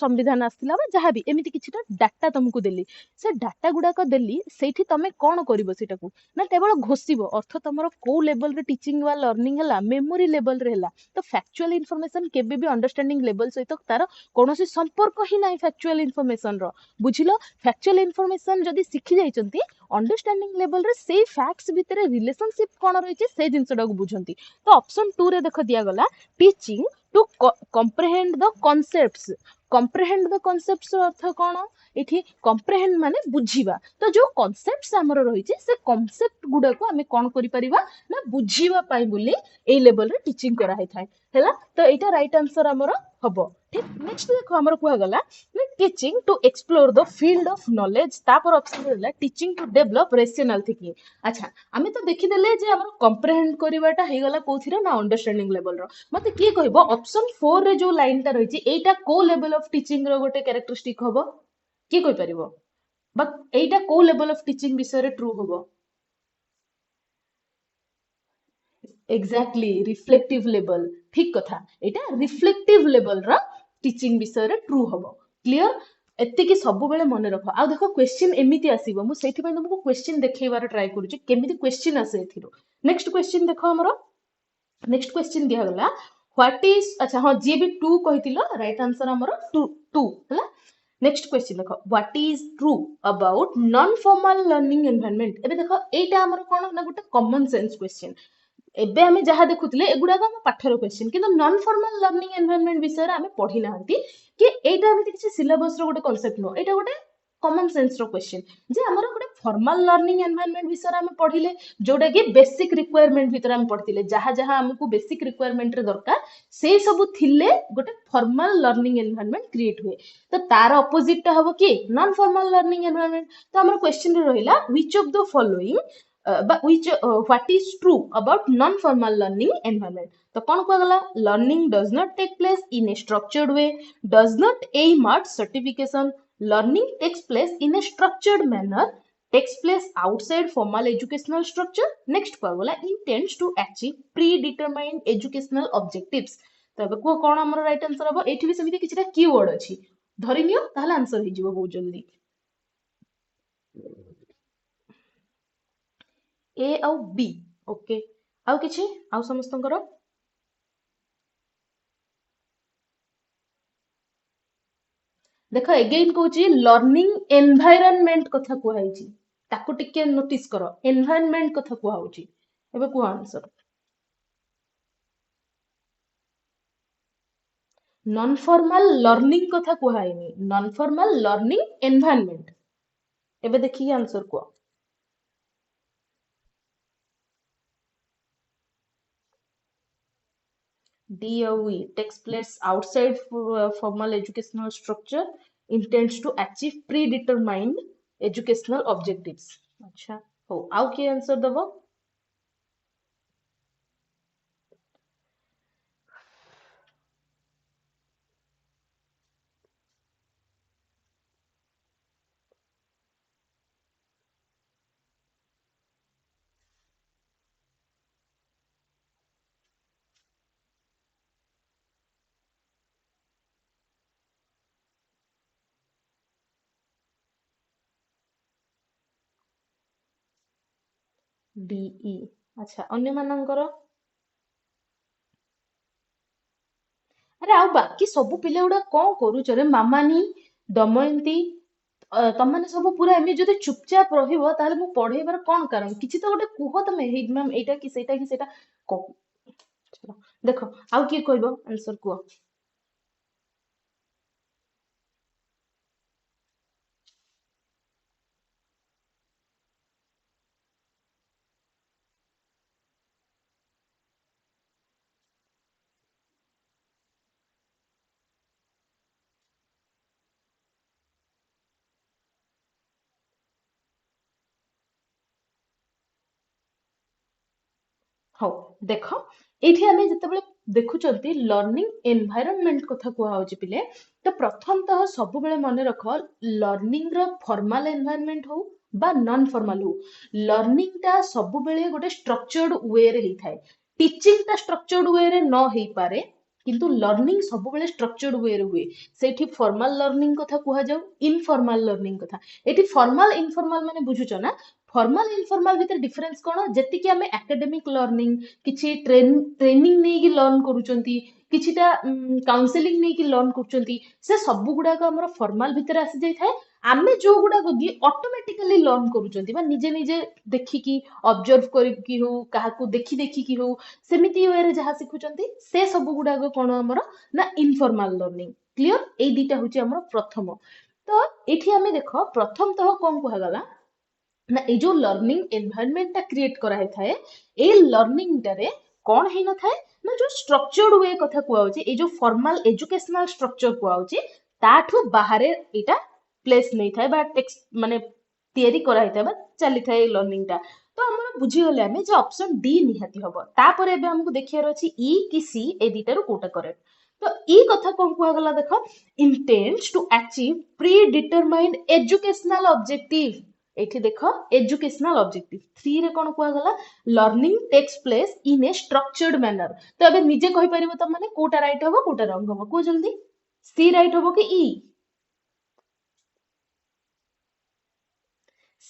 संविधान आस्थिला बा जहा भी एमिति किछटा डाटा तुमको देली से डाटा गुडा को देली सेठी तमे कोन करिवो सेटा को ना केवल घोषिबो अर्थ तमरो को लेवल रे टीचिंग वा लर्निंग हला मेमोरी लेवल रे हला तो फैक्चुअल इंफॉर्मेशन केबे भी अंडरस्टैंडिंग लेवल सहित तार कोनोसी संपर्क ही नाही फैक्चुअल इंफॉर्मेशन रो बुझिलो फैक्चुअल इंफॉर्मेशन जदी सिखि जाइचंती अंडरस्टैंडिंग लेवल रे सेई फैक्ट्स भितरे रिलेशनशिप कोन रहिचे से जिंसडा को बुझंती तो ऑप्शन 2 रे देखो दिया गला teaching to comprehend the concepts comprehend the concepts अर्थ कोन एठी कॉम्प्रिहेंड माने बुझीबा तो जो कॉन्सेप्ट्स हमर रहिचे से कॉन्सेप्ट गुडा को हमें कोन करि परिबा ना बुझीबा पाई बोली ए लेवल रे टीचिंग करा है थाए हैला तो एटा राइट आंसर हमर हबो ठीक नेक्स्ट देखो हमर कुआ गला teaching to explore the field of knowledge तापर ऑप्शन रहला teaching to develop rational thinking अच्छा आमे तो देखि देले जे हमर कॉम्प्रिहेंड करिवाटा हे गला कोथिरे ना अंडरस्टैंडिंग लेवल रो मते की कहबो ऑप्शन 4 रे जो लाइन ता रहिची एटा को लेवल ऑफ टीचिंग रो गोटे कैरेक्टरिस्टिक हबो की कहि परिबो बट एटा को लेवल ऑफ टीचिंग विषय रे ट्रू हबो एग्जैक्टली रिफ्लेक्टिव लेवल ठीक कथा एटा रिफ्लेक्टिव लेवल रा टीचिंग विषय रे ट्रू हबो क्लियर एते की सब बेले मन रख आ देखो क्वेश्चन एमिति आसीबो मु सेठी पय तुमको क्वेश्चन देखैबार ट्राई करूची केमिति क्वेश्चन आसे एथिरो नेक्स्ट क्वेश्चन देखो हमरो नेक्स्ट क्वेश्चन दिया गला व्हाट इज अच्छा हां जे भी 2 कहितिलो राइट आंसर हमरो 2 2 हला नेक्स्ट क्वेश्चन देखो what is true about non formal learning environment एबे देखो एटा हमर कोन ना गोटे कॉमन सेंस क्वेश्चन एबे हमें जहा देखुतले एगुडा हम पाठर क्वेश्चन किंतु नॉन फॉर्मल लर्निंग एनवायरनमेंट विषय रे हमें पढी नाहंती कि एटा हमें किछि सिलेबस रो गोटे कांसेप्ट नो एटा गोटे कॉमन सेंस रो क्वेश्चन जे हमर गोटे फॉर्मल लर्निंग एनवायरनमेंट विषय हम पढ़िले जोटा कि बेसिक रिक्वायरमेंट भीतर हम पढ़िले जहाँ जहाँ हमको बेसिक रिक्वायरमेंट रे दरकार से सब थिले गोटे फॉर्मल लर्निंग एनवायरनमेंट क्रिएट हुए तो तार ऑपोजिट टा हबो कि नॉन फॉर्मल लर्निंग एनवायरनमेंट तो हमर क्वेश्चन रे रहिला which of the following which what is true about non-formal learning environment तो कौन को गला learning does not take place in a structured way does not aim at certification learning takes place in a structured manner takes place outside formal educational structure next को गला intends to achieve predetermined educational objectives तो अब को कौन हमर right answer हबो एठी भी समिति किछटा कीवर्ड अछि धरि नियो ताहले आंसर हे जिवो बहुत जल्दी ए आउ बी ओके आउ किछि आउ समस्तंकर देखो एगेन कहूची लर्निंग एनवायरनमेंट कथा कुहाइची ताको टिके नोटिस करो एनवायरनमेंट कथा कुहाउची एबे कुहा आंसर नॉन फॉर्मल लर्निंग कथा कुहाइनी नॉन फॉर्मल लर्निंग एनवायरनमेंट एबे देखि आंसर कुहा DOE takes place outside formal educational structure intends to achieve predetermined educational objectives अच्छा हो आउ के आंसर दबो DE अच्छा अन्य मानकर अरे आउ बाकी सब पिले गुडा कौन करूछ रे मामानी दमयंती तमने सब पूरा एमि जदि चुपचाप रहिबो ताले मु पढेबार कोन कारण किछि तो गोटे कुह तमे हे मैम एटा कि सेटा क- चलो, देखो आउ किए कहबो आंसर कुह हौ देख एठी आमे जेतेबेले देखुचंती लर्निंग एनवायरनमेंट कथा कुहा होची पिले तो प्रथमतः सब बेले मन रख लर्निंग रो फॉर्मल एनवायरनमेंट हो बा नॉन फॉर्मल हो लर्निंग ता सब बेले गोटे स्ट्रक्चर्ड वे रे ही थाए टीचिंग ता स्ट्रक्चर्ड वे रे न हेई पारे किंतु लर्निंग सब बेले स्ट्रक्चर्ड वे रे हुए सेठी फॉर्मल लर्निंग कथा कुहा जाऊ इनफॉर्मल लर्निंग कथा एठी फॉर्मल इनफॉर्मल माने बुझुचो ना फॉर्मल इनफॉर्मल भीतर डिफरेंस कोन जेति कि हमें एकेडमिक लर्निंग किछि ट्रेनिंग नै कि लर्न करूचंती किछिटा काउंसलिंग नै कि लर्न करूचंती से सब गुडा को हमर फॉर्मल भीतर आसी जाय थाए आमे जो गुडा को कि ऑटोमेटिकली लर्न करूचंती बा निजे निजे देखि कि ऑब्जर्व करि कि हो काहा को देखि देखि कि हो सेमिति वे रे जहा सिखुचंती से सब गुडा को कोन हमर ना इनफॉर्मल लर्निंग क्लियर ए दीटा होची हमर प्रथम तो एठी हमें देखो प्रथम तो कोन कुहा गला ना ए जो लर्निंग एनवायरनमेंट टा क्रिएट करा है थाए ए लर्निंग टारे कौन है न थाए ना जो स्ट्रक्चर्ड वे कथा कुआ होची ए जो फॉर्मल एजुकेशनल स्ट्रक्चर कुआ होची ताठू बाहरे एटा प्लेस नहीं थाए बा टेक्स्ट माने तयारी करा है थाए बा चली थाए लर्निंग टा तो हमर बुझी गले हमें जे ऑप्शन डी निहाती हबो तापर एबे हमको देखियार अछि ई कि सी ए दीटारो कोटा करेक्ट तो ई कथा कोन कुआ गला देखो intends to achieve predetermined educational objective एठी देखो एजुकेशनल ऑब्जेक्टिव 3 रे कोन कुआ गला learning takes place in a structured manner तो अबे निजे कहि परिबो त माने कोटा राइट हबो कोटा रंग हबो को जल्दी सी राइट हबो कि ई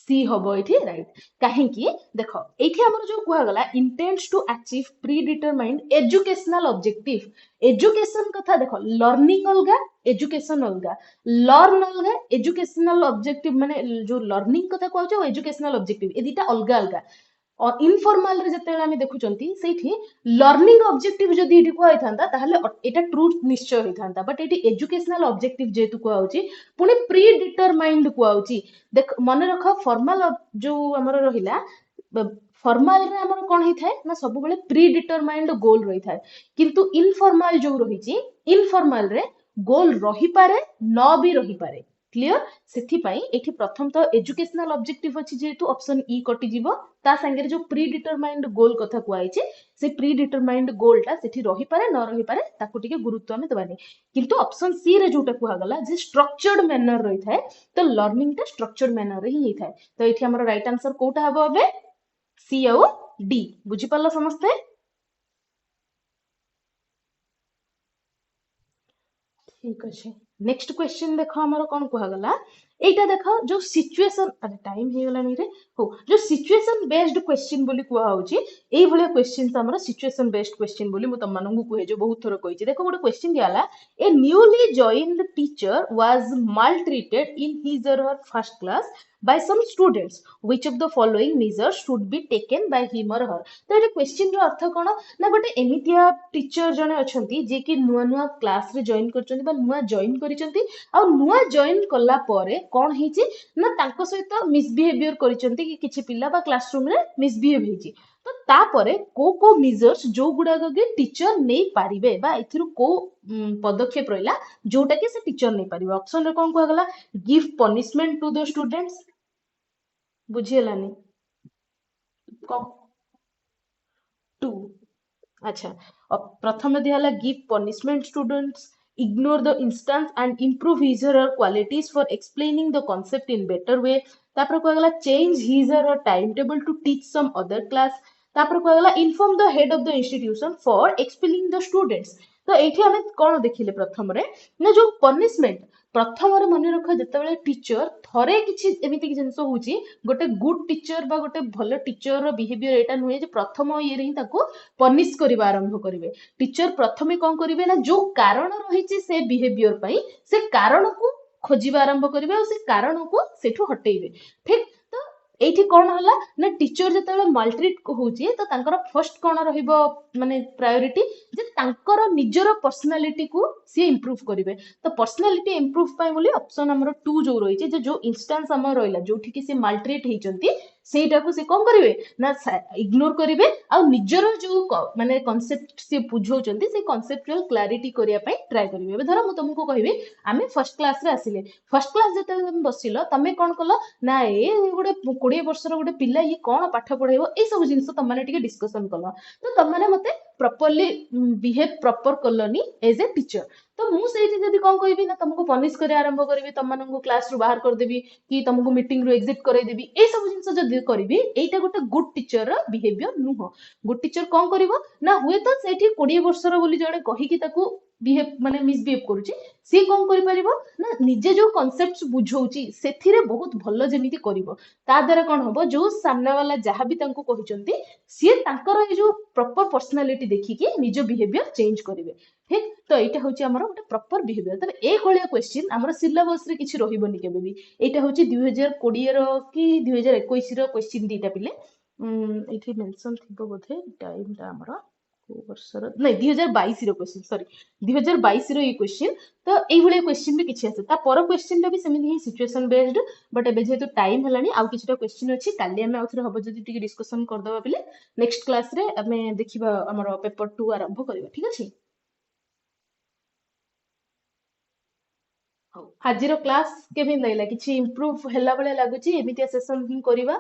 सी हबो एठी राइट काहे कि देखो एठी हमर जो कुआ गला intends to achieve predetermined educational objective education कथा देखो लर्निंग अलगा एजुकेशन अलगा लर्न अलगा एजुकेशनल ऑब्जेक्टिव माने जो लर्निंग कथा कहौ एजुकेशनल ऑब्जेक्टिव ए दीटा अलगा अलगा इनफॉर्मल रे जते आमे देखुचंती सेठी लर्निंग ऑब्जेक्टिव जदि एठी कुआ होइथांता ताहले एटा ट्रूथ निश्चय होइथांता बट एठी एजुकेशनल ऑब्जेक्टिव जेतु कुआ होची पुनी प्री डिटरमाइंड कुआ होची देख मन रख फॉर्मल जो हमर रहिला फॉर्मल रे हमर कोन हि थाए ना सब बेले प्री डिटरमाइंड गोल रही थाए किंतु इनफॉर्मल जो रहिची इनफॉर्मल रे गोल रही पारे न भी रही पारे क्लियर सेथिपाई एठी प्रथम तो एजुकेशनल ऑब्जेक्टिव अछि जेतु ऑप्शन ई कटि जीवो ता संगे जो प्री डिटरमाइंड गोल कथा कुआइছে से प्री डिटरमाइंड गोल टा सेठी रही पारे न रही पारे ताकू टिके गुरुत्व हमें दबानी किंतु ऑप्शन सी रे जोटा कुआ गला जे स्ट्रक्चर्ड मैनर रही थाए तो लर्निंग टा स्ट्रक्चर्ड मैनर रे ही थाए तो एठी हमर राइट आंसर कोटा हबो अबे सी और डी बुझी पाला समझते ठीक अच्छे नेक्स्ट क्वेश्चन देखो हमर कोन कुहा गला एटा देखो जो सिचुएशन अरे टाइम हे गला रे हो जो सिचुएशन बेस्ड क्वेश्चन बोली कुहा होची एई भलिया क्वेश्चन हमर सिचुएशन बेस्ड क्वेश्चन बोली मु तम मानंगु कुहे जो बहुत थोर कहिची देखो गोटे क्वेश्चन दियाला a newly joined teacher was maltreated in his or her first class by some students which of the following measures should be taken by him or her तो एटा question रो अर्थ कोन ना गोटे एमितिया टीचर जने अछंती जे कि नुआ नुआ क्लास रे join करचंती बा नुआ जॉइन करिचंती आ नुआ जॉइन कला परे कोन हिची ना तांको सहित मिसबिहेवियर करिचंती कि किछि पिला बा क्लासरूम रे मिसबिहेव हिची तो तापरे को मेजर्स जो गुडा के टीचर नै पारिबे बा एथिरु को पदक्षेप रहिला जोटा कि से टीचर नै पारिबे ऑप्शन रे कोन कहगला give punishment to the students बुझियलानी टू अच्छा प्रथम दिहला give punishment students ignore the instance and improve his or her qualities for explaining the concept in better way तापर कहगला change his or her timetable to teach some other class तापर कहगला inform the head of the institution for expelling the students तो एठी हमें कोन देखिले प्रथम रे ना जो पनिशमेंट प्रथम रे मन रख जतबेले टीचर थरे किछि एमिति कि जिंस होउची गोटे गुड टीचर बा गोटे भलो टीचर रो बिहेवियर एटा नुहे जे प्रथम ये रे ताको पनिश करिवा आरंभ करिवे टीचर प्रथमे कोन करिवे ना जो कारण रहिछि से बिहेवियर पई से कारण को खोजिबा आरंभ करिवे और से कारण को सेठु हटेइबे ठीक तो एठी कोन हला ना टीचर जतबेले माल्ट्रीट होउची तो तांकर फर्स्ट कोन रहिबो माने प्रायोरिटी जे तांकर निजरो पर्सनालिटी को सी इंप्रूव करिवे तो पर्सनालिटी इंप्रूव पाई बोली ऑप्शन हमरो 2 जो रहिछि जे जो इंस्टेंस हमर रहिला जोठी कि से माल्ट्रीट हेचंती सेटा को से कोन करिवे ना इग्नोर करिवे आ निजरो जो माने कांसेप्ट से बुझौचंती से कांसेप्चुअल क्लैरिटी करिया पई ट्राई करिवे एबे धर मु तुमको कहिबे आमे फर्स्ट क्लास रे आसिले फर्स्ट क्लास जते तुम बसिलो तमे कोन कलो ना ए गोटे 20 वर्षर गोटे पिला ये कोन पाठ पढाइबो ए सब जिंस तम माने टिके डिस्कशन कलो तो तम माने मते प्रॉपर्ली बिहेव प्रॉपर कलोनी एज ए टीचर तो मु सेठी जदी कोन कहबी ना तुमको पनिश करे आरंभ करबी तम माननको क्लास रु बाहर कर देबी कि तुमको मीटिंग रु एग्जिट कराई देबी ए सब जिंस जदी करबी एटा गोटे गुड टीचर रो बिहेवियर नुह गुड टीचर कोन करिवो ना हुए तो सेठी 20 वर्षर बोली जणे कहि कि ताकू बिहेव माने मिसबिहेव करूची सी कोन करि परिबो ना निजे जो कांसेप्ट्स बुझौची सेथिरे बहुत भलो जेमिति करिवो ता द्वारा कोन हबो जो सामने वाला जहा भी तांको कहिचंती सी तांकर ए जो प्रॉपर पर्सनालिटी देखि कि निजो बिहेवियर चेंज करिवे ठीक तो एटा होची हमर गोटे प्रॉपर बिहेवियर तबे ए खोलिया क्वेश्चन हमर सिलेबस रे किछि रहिबोनी केबे भी एटा होची 2020 रो कि 2021 रो क्वेश्चन दीटा पिले एठी मेंशन थिबो बोथे टाइम ता हमर को वर्षर नै 2022 रो क्वेश्चन सॉरी 2022 रो ये क्वेश्चन तो एई भले क्वेश्चन भी किछि आसे ता पर क्वेश्चन भी सेमिति ही सिचुएशन बेस्ड बट एबे जेतु टाइम हलानी आउ किछटा क्वेश्चन अछि काली हमें आउथरे हबो जदी टिके डिस्कशन कर दबा पिले नेक्स्ट क्लास रे हमें देखिबा हमर पेपर 2 आरंभ करबा ठीक अछि हाजिर क्लास केमिन लागला किछि इंप्रूव हैला बळे लागुची एमितिया सेशन ही करबा